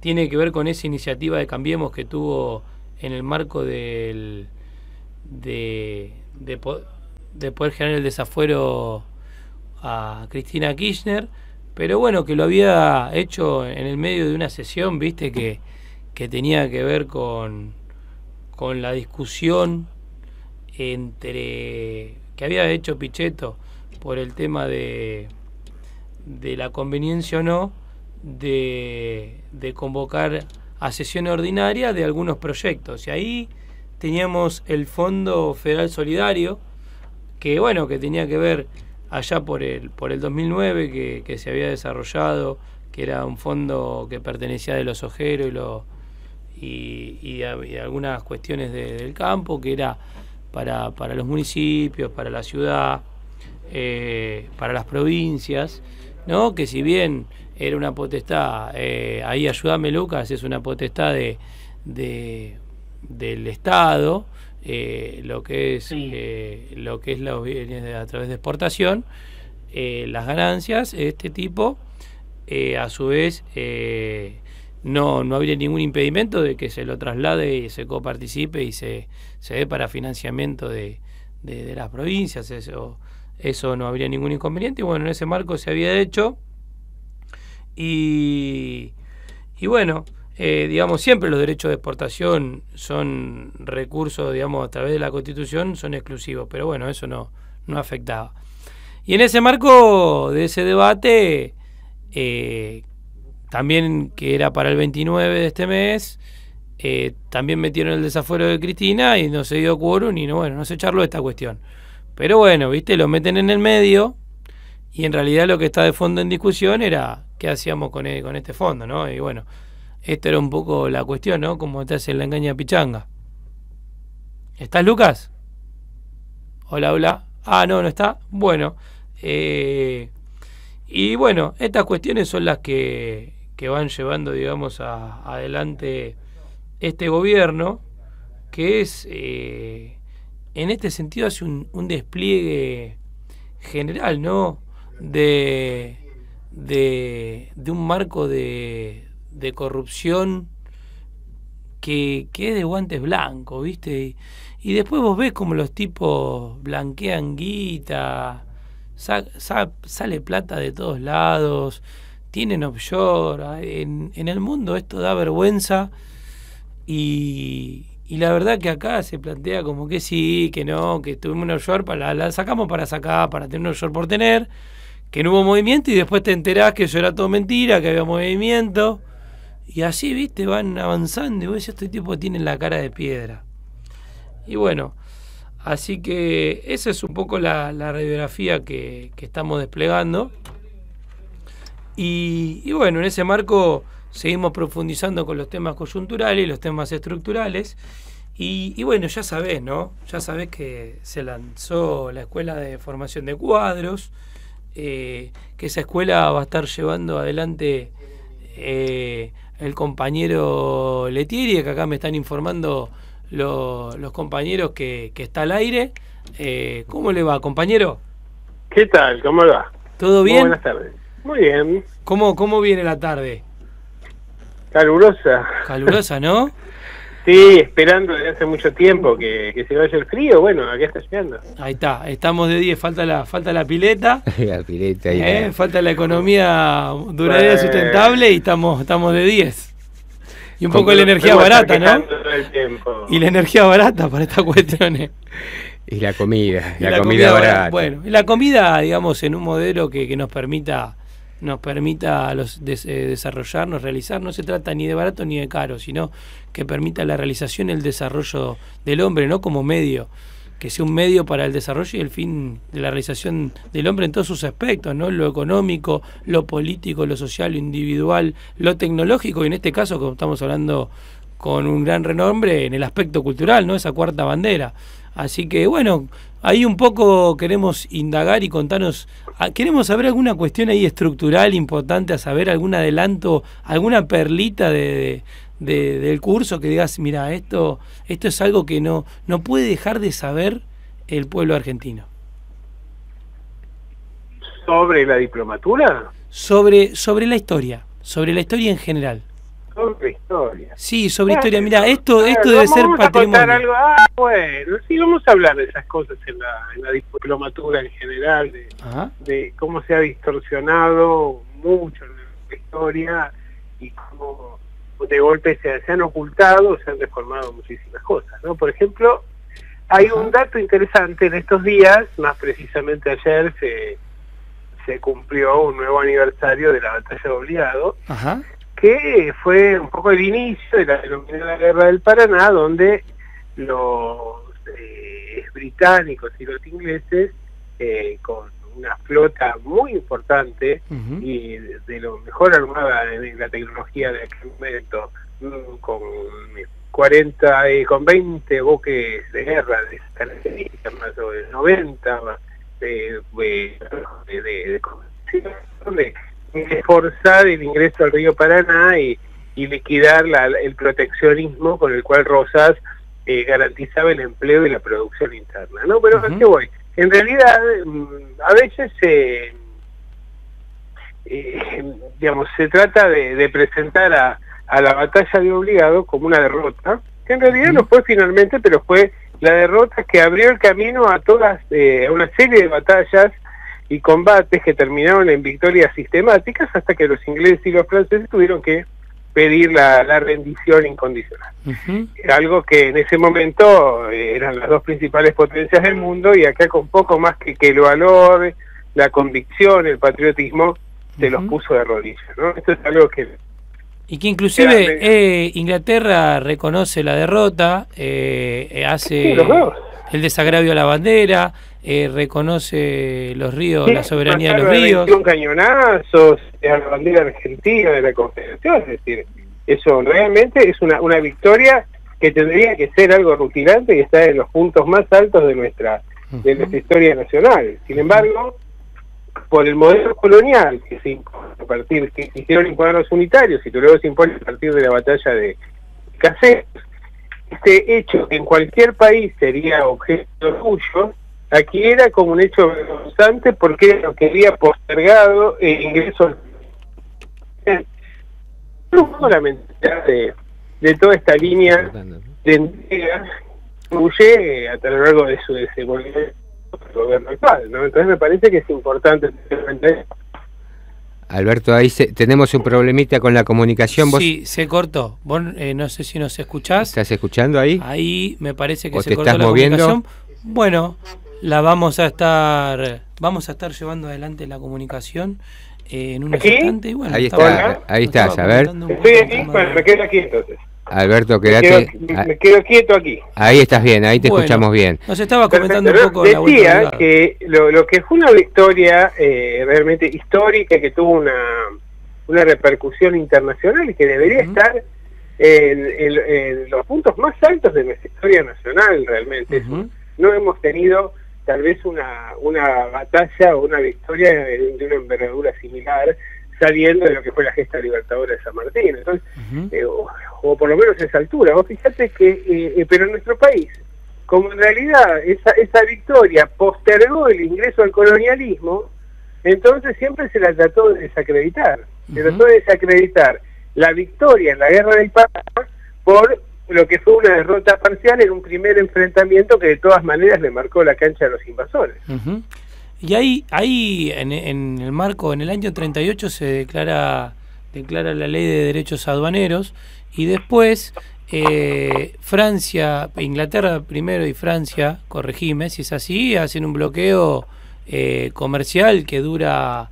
tiene que ver con esa iniciativa de Cambiemos que tuvo en el marco de poder generar el desafuero a Cristina Kirchner, pero bueno, que lo había hecho en el medio de una sesión, viste, que tenía que ver con la discusión que había hecho Pichetto por el tema de la conveniencia o no de convocar a sesión ordinaria de algunos proyectos. Y ahí teníamos el Fondo Federal Solidario, que bueno, que tenía que ver allá por el 2009, que se había desarrollado, que era un fondo que pertenecía de los ojeros y algunas cuestiones del campo, que era para los municipios, para la ciudad, para las provincias, ¿no? Que si bien era una potestad, ahí ayúdame Lucas, es una potestad del Estado, lo que es los bienes a través de exportación, las ganancias, este tipo, a su vez no habría ningún impedimento de que se lo traslade y se coparticipe y se dé para financiamiento de las provincias. Eso no habría ningún inconveniente. Y bueno, en ese marco se había hecho. Y bueno, digamos, siempre los derechos de exportación son recursos, digamos, a través de la Constitución, son exclusivos, pero bueno, eso no afectaba. Y en ese marco de ese debate, también que era para el 29 de este mes, también metieron el desafuero de Cristina y no se dio quórum y no se charló esta cuestión. Pero bueno, viste, lo meten en el medio y en realidad lo que está de fondo en discusión era qué hacíamos con este fondo, ¿no? Y bueno, esta era un poco la cuestión, ¿no? Como te hace la engaña pichanga. ¿Estás, Lucas? Hola. Ah, no está. Bueno, y bueno, estas cuestiones son las que van llevando, digamos, adelante este gobierno, que es, en este sentido, hace un despliegue general, ¿no? De un marco de corrupción que es de guantes blancos, ¿viste? Y después vos ves como los tipos blanquean guita, sale plata de todos lados, tienen offshore. En el mundo esto da vergüenza y la verdad que acá se plantea como que sí, que no, que tuvimos un offshore, la sacamos para sacar, para tener un offshore por tener, que no hubo movimiento y después te enterás que eso era todo mentira, que había movimiento. Y así, viste, van avanzando y vos decís, este tipo tiene la cara de piedra. Y bueno, así que esa es un poco la radiografía que estamos desplegando. Y bueno, en ese marco seguimos profundizando con los temas coyunturales y los temas estructurales. Y bueno, ya sabés, ¿no? Ya sabés que se lanzó la Escuela de Formación de Cuadros, que esa escuela va a estar llevando adelante el compañero Letieri, que acá me están informando los compañeros que está al aire. ¿Cómo le va, compañero? ¿Qué tal? ¿Cómo va? ¿Todo bien? Muy buenas tardes. Muy bien. ¿Cómo viene la tarde? Calurosa. Calurosa, ¿no? Sí, esperando desde hace mucho tiempo que se vaya el frío. Bueno, acá está llegando. Ahí está, estamos de 10, falta la pileta. La pileta falta la economía duradera sustentable y estamos de 10. Y un poco de la energía barata, ¿no? Y la energía barata para estas cuestiones. Y la comida, la comida barata. Bueno, y la comida, digamos, en un modelo que nos permita desarrollarnos, realizar. No se trata ni de barato ni de caro, sino que permita la realización y el desarrollo del hombre, no como medio, que sea un medio para el desarrollo y el fin de la realización del hombre en todos sus aspectos, ¿no? Lo económico, lo político, lo social, lo individual, lo tecnológico, y en este caso, como estamos hablando con un gran renombre en el aspecto cultural, ¿no? Esa cuarta bandera. Así que bueno, ahí un poco queremos indagar y contarnos, queremos saber alguna cuestión ahí estructural importante a saber, algún adelanto, alguna perlita del curso que digas, mira, esto es algo que no puede dejar de saber el pueblo argentino. ¿Sobre la diplomatura? Sobre la historia en general. Sobre historia. Sí, sobre historia. Mira, esto debe ser patrimonio. Algo. Bueno, sí, vamos a hablar de esas cosas en la diplomatura en general, de cómo se ha distorsionado mucho en la historia y cómo de golpe se han ocultado, se han deformado muchísimas cosas, ¿no? Por ejemplo, hay un dato interesante en estos días, más precisamente ayer se cumplió un nuevo aniversario de la batalla de Obligado, que fue un poco el inicio de la denominada Guerra del Paraná, donde los británicos y los ingleses, con una flota muy importante y de lo mejor armada en la tecnología de aquel momento, con 20 buques de guerra de esas características, más de 90 de forzar el ingreso al río Paraná y liquidar el proteccionismo con el cual Rosas garantizaba el empleo y la producción interna, ¿no? Pero ¿a qué voy? En realidad, a veces digamos, se trata de presentar a la batalla de Obligado como una derrota, que en realidad no fue finalmente, pero fue la derrota que abrió el camino a a una serie de batallas y combates que terminaron en victorias sistemáticas hasta que los ingleses y los franceses tuvieron que pedir la rendición incondicional. Algo que en ese momento eran las dos principales potencias del mundo, y acá con poco más que el valor, la convicción, el patriotismo, se los puso de rodillas, ¿no? Esto es algo que... Y que inclusive Inglaterra reconoce la derrota, hace el desagravio a la bandera, reconoce los ríos, la soberanía de los ríos. Cañonazos a la bandera argentina de la Confederación, es decir, eso realmente es una victoria que tendría que ser algo rutilante y está en los puntos más altos de nuestra historia nacional. Sin embargo, por el modelo colonial que se impone que hicieron imponer los unitarios y que luego se impone a partir de la batalla de Caseros, este hecho que en cualquier país sería objeto de orgullo, aquí era como un hecho vergonzante porque era lo que había postergado el ingreso. La mentalidad de toda esta línea de entrega fluye a lo largo de su gobierno actual, ¿no? Entonces me parece que es importante tener. Alberto, ahí tenemos un problemita con la comunicación. ¿Vos? Sí, se cortó. Vos, no sé si nos escuchás. ¿Estás escuchando ahí? Ahí me parece que ¿O se te cortó estás la moviendo? comunicación. Bueno, vamos a estar llevando adelante la comunicación en un instante. Y bueno, ahí estás, a ver. Estoy aquí, bueno, me quedo aquí entonces. Alberto, quédate. Me quedo quieto aquí. Ahí estás bien, ahí te escuchamos bien. Nos estaba comentando un poco decía la vuelta que lo que fue una victoria realmente histórica, que tuvo una repercusión internacional y que debería estar en los puntos más altos de nuestra historia nacional realmente. No hemos tenido tal vez una batalla o una victoria de una envergadura similar saliendo de lo que fue la gesta libertadora de San Martín. Entonces, o por lo menos a esa altura. Vos fíjate que, pero en nuestro país, como en realidad esa victoria postergó el ingreso al colonialismo, entonces siempre se la trató de desacreditar. Se trató de desacreditar la victoria en la Guerra del Paraná por lo que fue una derrota parcial en un primer enfrentamiento que de todas maneras le marcó la cancha a los invasores. Y ahí en el marco, en el año 38 se declara la ley de derechos aduaneros, y después Inglaterra primero y Francia, corregime si es así, hacen un bloqueo comercial que dura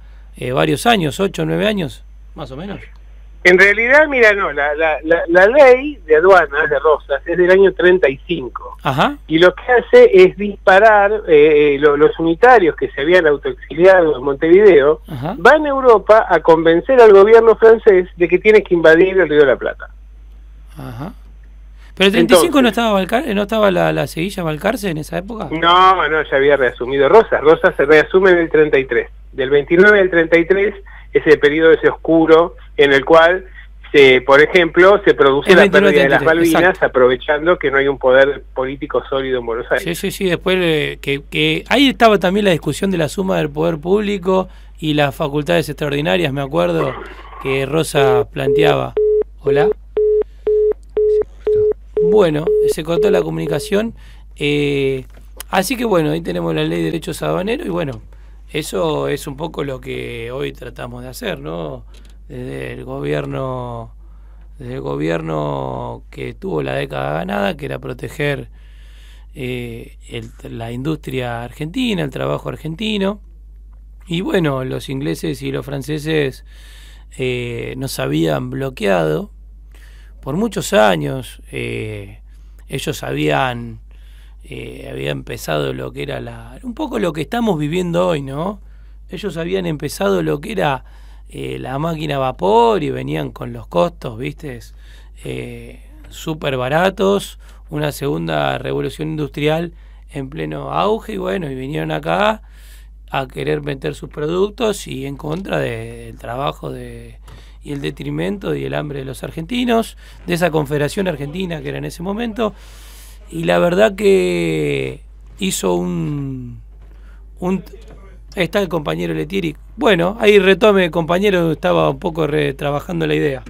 varios años, 8 o 9 años, más o menos. En realidad, mira, no, la ley de aduanas de Rosas es del año 35. Y lo que hace es disparar los unitarios que se habían autoexiliado en Montevideo, van a Europa a convencer al gobierno francés de que tiene que invadir el Río de la Plata. ¿Pero el 35 entonces, no estaba la seguilla Balcarce en esa época? No, ya había reasumido Rosas. Rosas se reasume en el 33. Del 29 al 33 es el periodo ese oscuro en el cual, por ejemplo, se produce la pérdida de las Malvinas, exacto, aprovechando que no hay un poder político sólido en Buenos Aires. Sí, después que ahí estaba también la discusión de la suma del poder público y las facultades extraordinarias, me acuerdo que Rosa planteaba. ¿Hola? Bueno, se cortó la comunicación, así que bueno, ahí tenemos la ley de derechos aduaneros y bueno, eso es un poco lo que hoy tratamos de hacer, ¿no? Desde el gobierno que tuvo la década ganada, que era proteger la industria argentina, el trabajo argentino, y bueno, los ingleses y los franceses nos habían bloqueado por muchos años. Ellos habían empezado lo que era un poco lo que estamos viviendo hoy, ¿no? Ellos habían empezado lo que era la máquina a vapor y venían con los costos, ¿viste? Súper baratos, una segunda revolución industrial en pleno auge y bueno, y vinieron acá a querer meter sus productos y en contra del trabajo y el detrimento y el hambre de los argentinos, de esa confederación argentina que era en ese momento, y la verdad que hizo está el compañero Letieri. Bueno, ahí retome, compañero, estaba un poco trabajando la idea.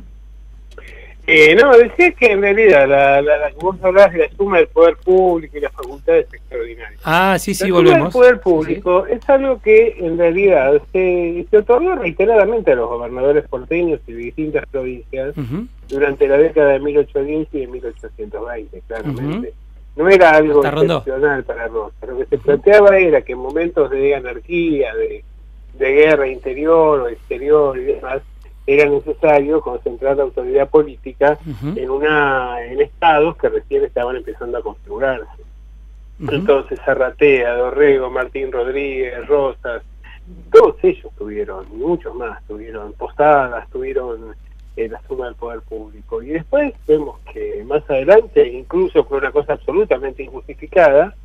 No, decía que en realidad la que vos hablabas de la suma del poder público y las facultades extraordinarias. Ah, sí, la volvemos. Suma del poder público es algo que en realidad se otorgó reiteradamente a los gobernadores porteños y de distintas provincias durante la década de 1810 y de 1820, claramente. No era algo excepcional para Rosa. Lo que se planteaba era que en momentos de anarquía, de guerra interior o exterior y demás, era necesario concentrar la autoridad política en estados que recién estaban empezando a configurarse. Entonces Zarratea, Dorrego, Martín Rodríguez, Rosas, todos ellos tuvieron, y muchos más, tuvieron Posadas, tuvieron la suma del poder público. Y después vemos que más adelante, incluso por una cosa absolutamente injustificada,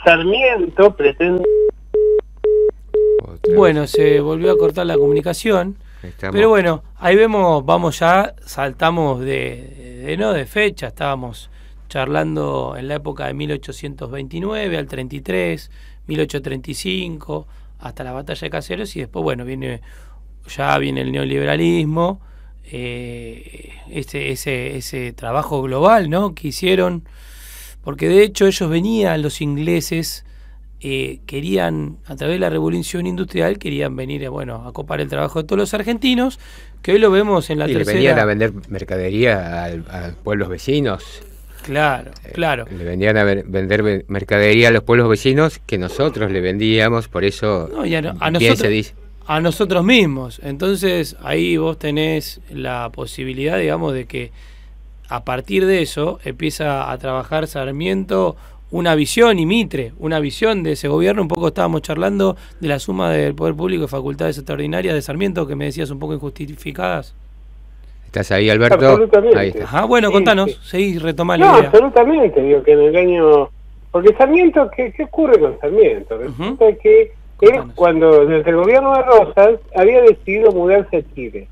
Sarmiento pretende... Bueno, se volvió a cortar la comunicación. Pero bueno, ahí vamos ya, saltamos de fecha, estábamos charlando en la época de 1829 al 33, 1835, hasta la batalla de Caseros, y después, bueno, viene el neoliberalismo, ese trabajo global, ¿no?, que hicieron, porque de hecho ellos venían, los ingleses, querían, a través de la revolución industrial, querían venir a copar el trabajo de todos los argentinos, que hoy lo vemos en la tercera... le venían a vender mercadería a pueblos vecinos. Claro. Le venían a vender mercadería a los pueblos vecinos que nosotros le vendíamos, por eso a nosotros mismos. Entonces ahí vos tenés la posibilidad, digamos, de que a partir de eso empieza a trabajar Sarmiento una visión, y Mitre, una visión de ese gobierno. Un poco estábamos charlando de la suma del poder público y facultades extraordinarias de Sarmiento, que me decías un poco injustificadas. ¿Estás ahí, Alberto? Absolutamente. Ahí está. Ajá, bueno, contanos, sí. Seguí, retomá la idea. Absolutamente, digo que en el año... Porque Sarmiento, ¿qué ocurre con Sarmiento? Resulta que él, cuando desde el gobierno de Rosas, había decidido mudarse a Chile.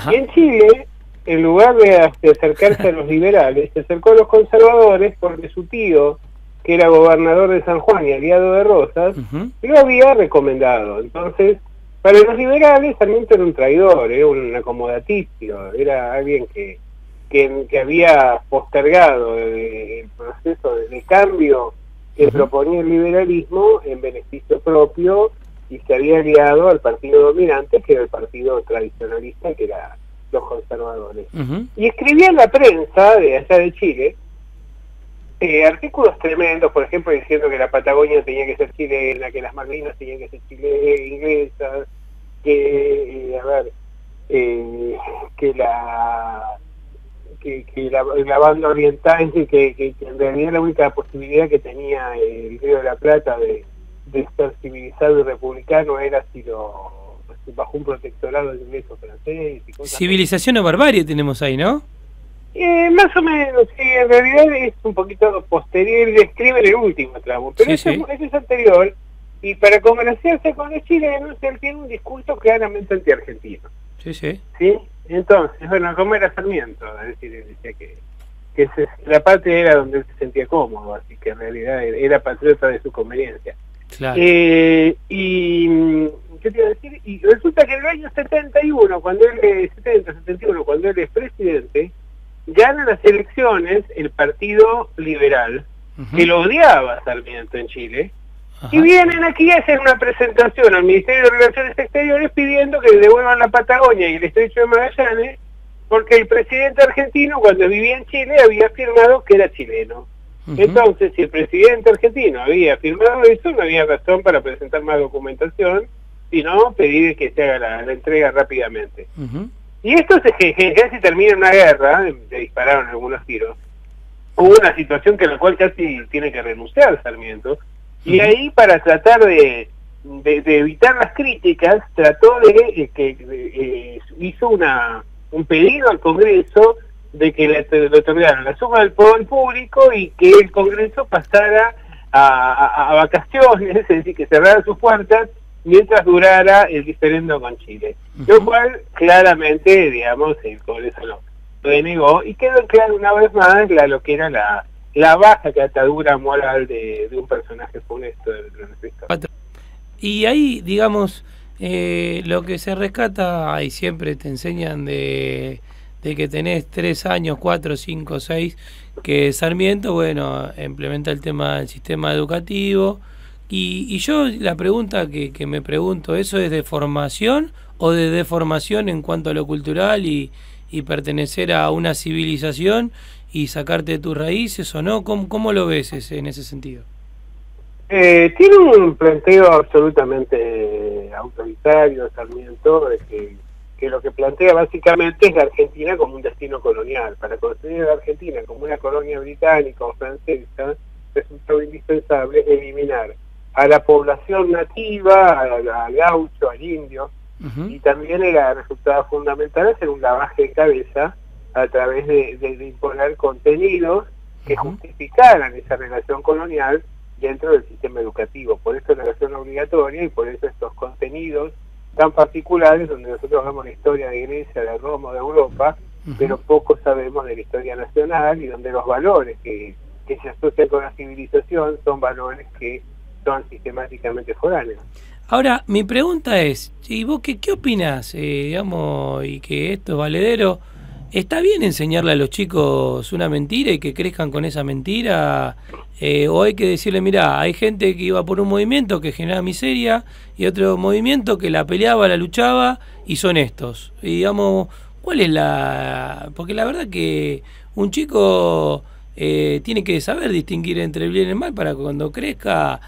Y en Chile, en lugar de acercarse a los liberales, se acercó a los conservadores porque su tío, que era gobernador de San Juan y aliado de Rosas, lo había recomendado. Entonces, para los liberales, Sarmiento era un traidor, un acomodaticio, era alguien que había postergado el proceso de cambio que proponía el liberalismo en beneficio propio, y se había aliado al partido dominante, que era el partido tradicionalista, que era los conservadores. Y escribía en la prensa de allá de Chile artículos tremendos, por ejemplo, diciendo que la Patagonia tenía que ser chilena, que las Malvinas tenían que ser inglesas, que la banda oriental, que en realidad la única posibilidad que tenía el Río de la Plata de ser civilizado y republicano era si bajo un protectorado inglés o francés. Y cosas Civilización o barbarie tenemos ahí, ¿no? Más o menos, sí, en realidad es un poquito posterior y describe el último tramo, pero Sí, ese sí. es anterior, y para congraciarse con los chilenos, él tiene un discurso claramente anti-argentino. Sí, sí. ¿Sí? Entonces, bueno, como era Sarmiento, es decir, él decía que la patria era donde él se sentía cómodo, así que en realidad era patriota de su conveniencia. Claro. Y ¿qué te iba a decir? Y resulta que en el año 71, cuando él es presidente, gana las elecciones el Partido Liberal, que lo odiaba a Sarmiento en Chile, y vienen aquí a hacer una presentación al Ministerio de Relaciones Exteriores pidiendo que le devuelvan la Patagonia y el Estrecho de Magallanes, porque el presidente argentino, cuando vivía en Chile, había afirmado que era chileno. Entonces, si el presidente argentino había firmado eso, no había razón para presentar más documentación, sino pedir que se haga la entrega rápidamente. Y esto casi termina en una guerra, se dispararon algunos tiros. Hubo una situación que en la cual casi tiene que renunciar Sarmiento, y ahí, para tratar de evitar las críticas, trató hizo un pedido al Congreso de que le otorgaran la suma del poder público y que el Congreso pasara a vacaciones, es decir, que cerrara sus puertas mientras durara el diferendo con Chile. Lo cual, claramente, digamos, el Congreso lo denegó, y quedó claro una vez más lo que era la baja catadura moral de un personaje funesto de nuestra historia. Y ahí, digamos, lo que se rescata, y siempre te enseñan de que tenés 3 años, 4, 5, 6, que Sarmiento, bueno, implementa el tema del sistema educativo, y yo la pregunta que me pregunto, ¿eso es de formación o de deformación en cuanto a lo cultural y pertenecer a una civilización y sacarte de tus raíces o no? ¿Cómo lo ves en ese sentido? Tiene un planteo absolutamente autoritario Sarmiento, de que lo que plantea básicamente es la Argentina como un destino colonial. Para construir la Argentina como una colonia británica o francesa, resultó indispensable eliminar a la población nativa, al gaucho, al indio, y también resultaba fundamental hacer un lavaje de cabeza a través de imponer contenidos que justificaran esa relación colonial dentro del sistema educativo. Por eso la relación obligatoria, y por eso estos contenidos tan particulares, donde nosotros vemos la historia de Grecia, de Roma, de Europa, pero poco sabemos de la historia nacional, y donde los valores que se asocian con la civilización son valores que son sistemáticamente foráneos. Ahora, mi pregunta es, ¿y vos qué opinás, digamos, y que esto es valedero? ¿Está bien enseñarle a los chicos una mentira y que crezcan con esa mentira? ¿O hay que decirle, mirá, hay gente que iba por un movimiento que generaba miseria y otro movimiento que la peleaba, la luchaba y son estos? Y digamos, ¿cuál es porque la verdad que un chico tiene que saber distinguir entre el bien y el mal para que cuando crezca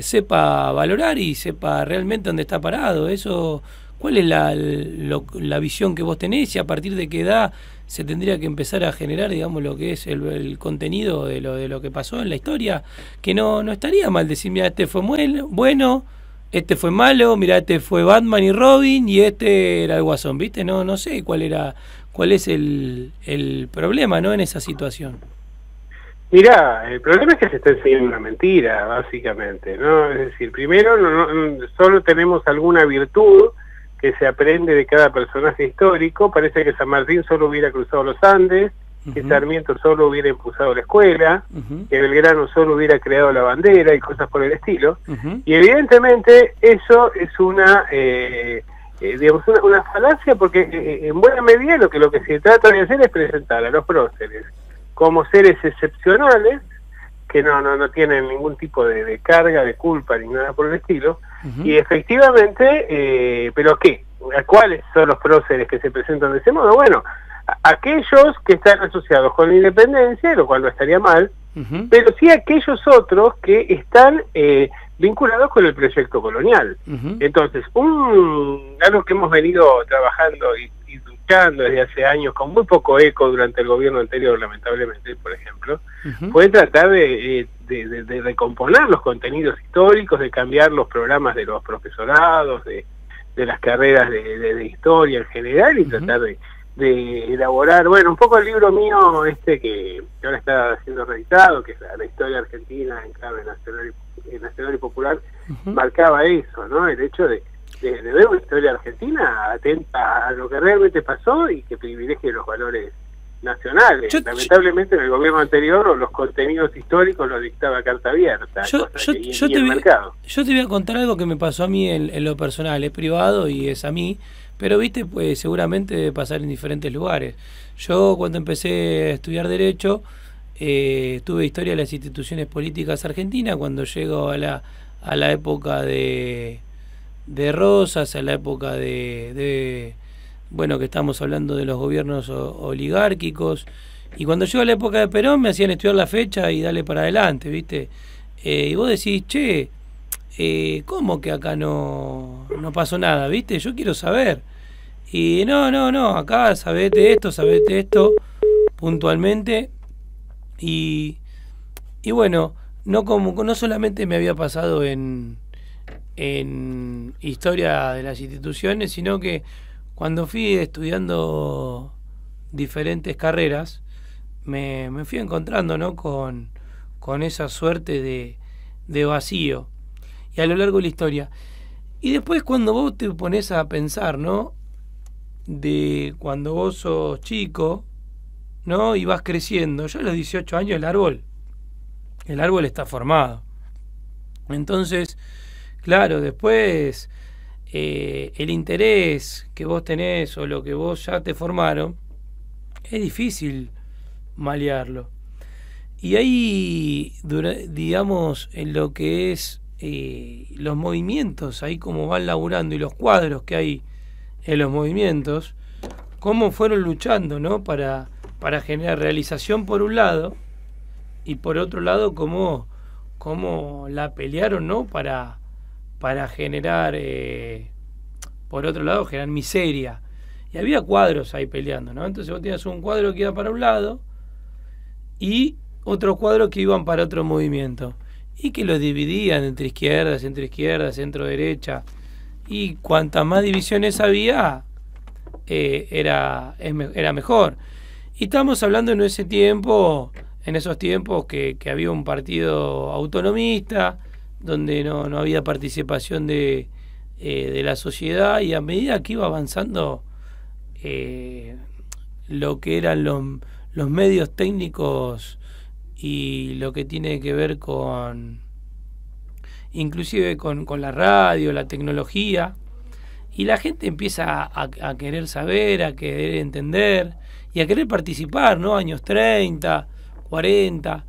sepa valorar y sepa realmente dónde está parado. Eso, ¿cuál es la visión que vos tenés, y a partir de qué edad se tendría que empezar a generar, digamos, lo que es el contenido de lo que pasó en la historia? Que no estaría mal decir, mira, este fue bueno, este fue malo, mira, este fue Batman y Robin y este era el Guasón, ¿viste? No sé cuál es el problema, ¿no?, en esa situación. Mirá, el problema es que se está enseñando una mentira, básicamente, ¿no? Es decir, primero, solo tenemos alguna virtud que se aprende de cada personaje histórico. Parece que San Martín solo hubiera cruzado los Andes, que Sarmiento solo hubiera impulsado la escuela, que Belgrano solo hubiera creado la bandera y cosas por el estilo. Y evidentemente eso es digamos, una falacia, porque en buena medida lo que se trata de hacer es presentar a los próceres como seres excepcionales, que no tienen ningún tipo de carga, de culpa, ni nada por el estilo, y efectivamente, ¿pero qué? ¿Cuáles son los próceres que se presentan de ese modo? Bueno, aquellos que están asociados con la independencia, lo cual no estaría mal, pero sí aquellos otros que están vinculados con el proyecto colonial. Entonces, algo que hemos venido trabajando y luchando desde hace años, con muy poco eco durante el gobierno anterior, lamentablemente, por ejemplo, fue tratar de recomponer los contenidos históricos, de cambiar los programas de los profesorados, de las carreras de historia en general, y tratar de elaborar, bueno, un poco el libro mío que ahora está siendo reeditado, que es la historia argentina en clave nacional y popular, marcaba eso, ¿no? El hecho de ver una historia argentina atenta a lo que realmente pasó y que privilegie los valores nacionales. Lamentablemente en el gobierno anterior los contenidos históricos los dictaba carta abierta. Yo te voy a contar algo que me pasó a mí en lo personal, es privado y es a mí, pero viste, pues seguramente debe pasar en diferentes lugares. Yo cuando empecé a estudiar Derecho, tuve historia de las instituciones políticas argentinas. Cuando llego a la época de Rosas, a la época bueno, que estamos hablando de los gobiernos oligárquicos, y cuando llegó a la época de Perón me hacían estudiar la fecha y darle para adelante, ¿viste? Y vos decís, che, ¿cómo que acá no pasó nada, viste? Yo quiero saber. Y no, acá sabete esto, puntualmente, y bueno, no solamente me había pasado en historia de las instituciones, sino que cuando fui estudiando diferentes carreras, me fui encontrando, ¿no?, con esa suerte de vacío, y a lo largo de la historia. Y después cuando vos te pones a pensar, ¿no?, de cuando vos sos chico, ¿no?, y vas creciendo, ya a los 18 años el árbol está formado. Entonces, claro, después el interés que vos tenés o lo que vos ya te formaron, es difícil malearlo. Y ahí, digamos, en lo que es los movimientos, ahí como van laburando, y los cuadros que hay en los movimientos, cómo fueron luchando, ¿no?, para generar realización por un lado, y por otro lado cómo la pelearon, ¿no?, para generar, por otro lado, generar miseria. Y había cuadros ahí peleando, ¿no? Entonces vos tenías un cuadro que iba para un lado y otros cuadros que iban para otro movimiento, y que los dividían entre izquierda, centro derecha, y cuantas más divisiones había, era mejor. Y estamos hablando en esos tiempos que había un partido autonomista, donde no había participación de la sociedad, y a medida que iba avanzando lo que eran los medios técnicos y lo que tiene que ver inclusive con la radio, la tecnología, y la gente empieza a querer saber, a querer entender y a querer participar, ¿no? Años 30, 40.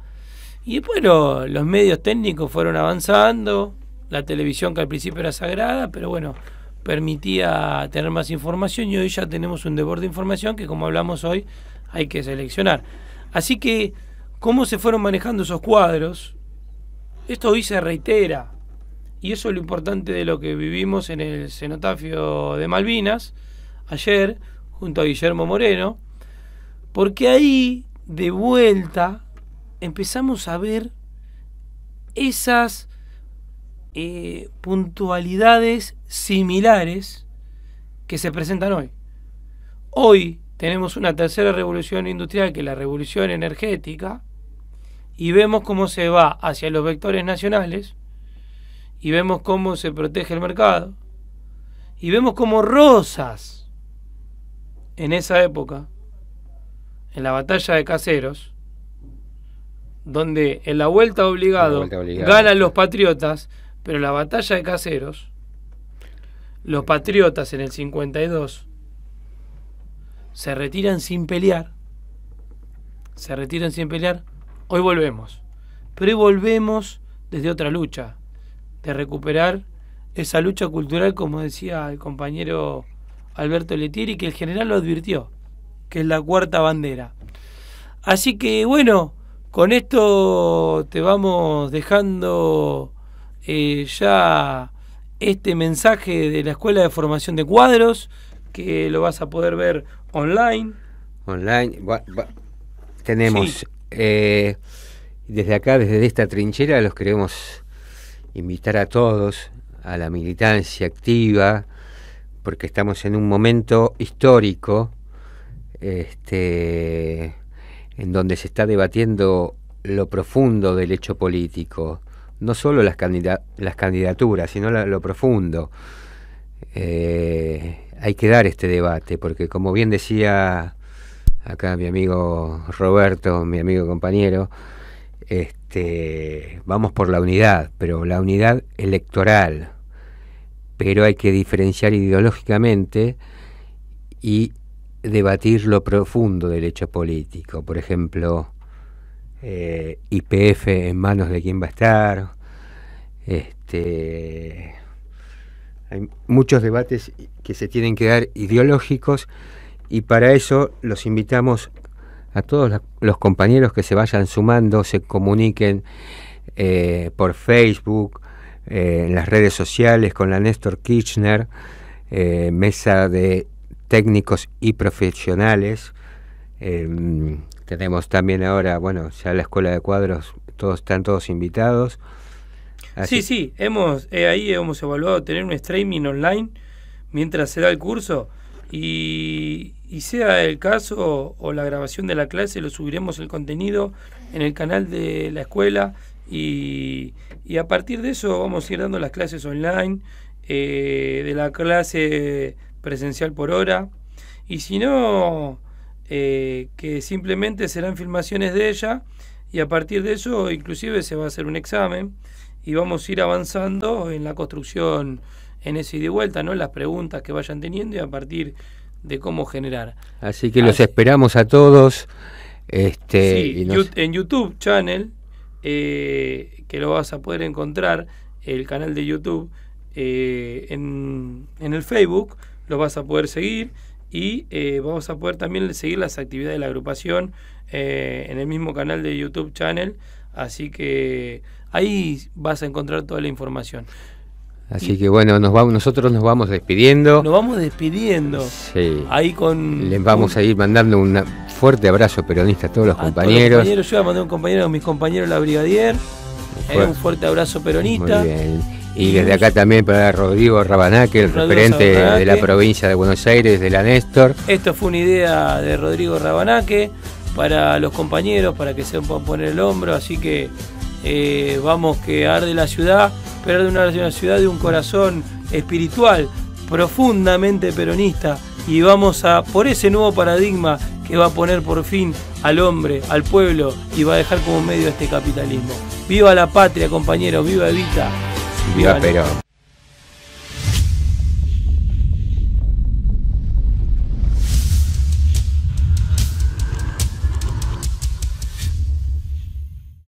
Y después los medios técnicos fueron avanzando, la televisión, que al principio era sagrada, pero bueno, permitía tener más información, y hoy ya tenemos un desborde de información que, como hablamos hoy, hay que seleccionar. Así que, ¿cómo se fueron manejando esos cuadros? Esto hoy se reitera, y eso es lo importante de lo que vivimos en el cenotafio de Malvinas, ayer, junto a Guillermo Moreno, porque ahí, de vuelta, empezamos a ver esas puntualidades similares que se presentan hoy. Hoy tenemos una tercera revolución industrial, que es la revolución energética, y vemos cómo se va hacia los vectores nacionales, y vemos cómo se protege el mercado, y vemos cómo Rosas, en esa época, en la batalla de Caseros, donde en la vuelta obligado ganan los patriotas, pero en la batalla de Caseros, los patriotas en el 52 se retiran sin pelear. Hoy volvemos, pero hoy volvemos desde otra lucha, de recuperar esa lucha cultural, como decía el compañero Alberto Letieri, que el general lo advirtió, que es la cuarta bandera. Así que bueno, con esto te vamos dejando ya este mensaje de la Escuela de Formación de Cuadros, que lo vas a poder ver online. Tenemos, sí. Desde acá, desde esta trinchera, los queremos invitar a todos a la militancia activa, porque estamos en un momento histórico en donde se está debatiendo lo profundo del hecho político, no solo las candidaturas, sino lo profundo. Hay que dar este debate, porque como bien decía acá mi amigo Roberto, mi amigo compañero, vamos por la unidad, pero la unidad electoral, pero hay que diferenciar ideológicamente y debatir lo profundo del hecho político. Por ejemplo, YPF en manos de quién va a estar. Hay muchos debates que se tienen que dar ideológicos, y para eso los invitamos a todos los compañeros que se vayan sumando, se comuniquen por Facebook, en las redes sociales con la Néstor Kirchner, mesa de técnicos y profesionales. Tenemos también ahora, bueno, ya la Escuela de Cuadros, están todos invitados. Así. Sí, ahí hemos evaluado tener un streaming online mientras se da el curso, y sea el caso o la grabación de la clase, lo subiremos el contenido en el canal de la escuela, y a partir de eso vamos a ir dando las clases online, de la clase presencial por hora, y si no, que simplemente serán filmaciones de ella, y a partir de eso inclusive se va a hacer un examen, y vamos a ir avanzando en la construcción, en ese ida y vuelta, ¿no? Las preguntas que vayan teniendo y a partir de cómo generar. Así que los esperamos a todos. Sí, en YouTube Channel, que lo vas a poder encontrar, el canal de YouTube, en el Facebook lo vas a poder seguir, y vamos a poder también seguir las actividades de la agrupación en el mismo canal de YouTube Channel, así que ahí vas a encontrar toda la información. Así que bueno, nosotros nos vamos despidiendo. Nos vamos despidiendo. Sí. Ahí les vamos a ir mandando un fuerte abrazo peronista a todos los compañeros. Yo voy a mandar un compañero a mis compañeros de la Brigadier. Un fuerte abrazo peronista. Muy bien. Y desde acá también para Rodrigo Rabanaque, el referente de la provincia de Buenos Aires, de la Néstor. Esto fue una idea de Rodrigo Rabanaque para los compañeros, para que se puedan poner el hombro. Así que vamos, que arde la ciudad, pero de una ciudad de un corazón espiritual, profundamente peronista, y vamos por ese nuevo paradigma que va a poner por fin al hombre, al pueblo, y va a dejar como medio este capitalismo. ¡Viva la patria, compañeros! ¡Viva Evita! ¡Viva Perón!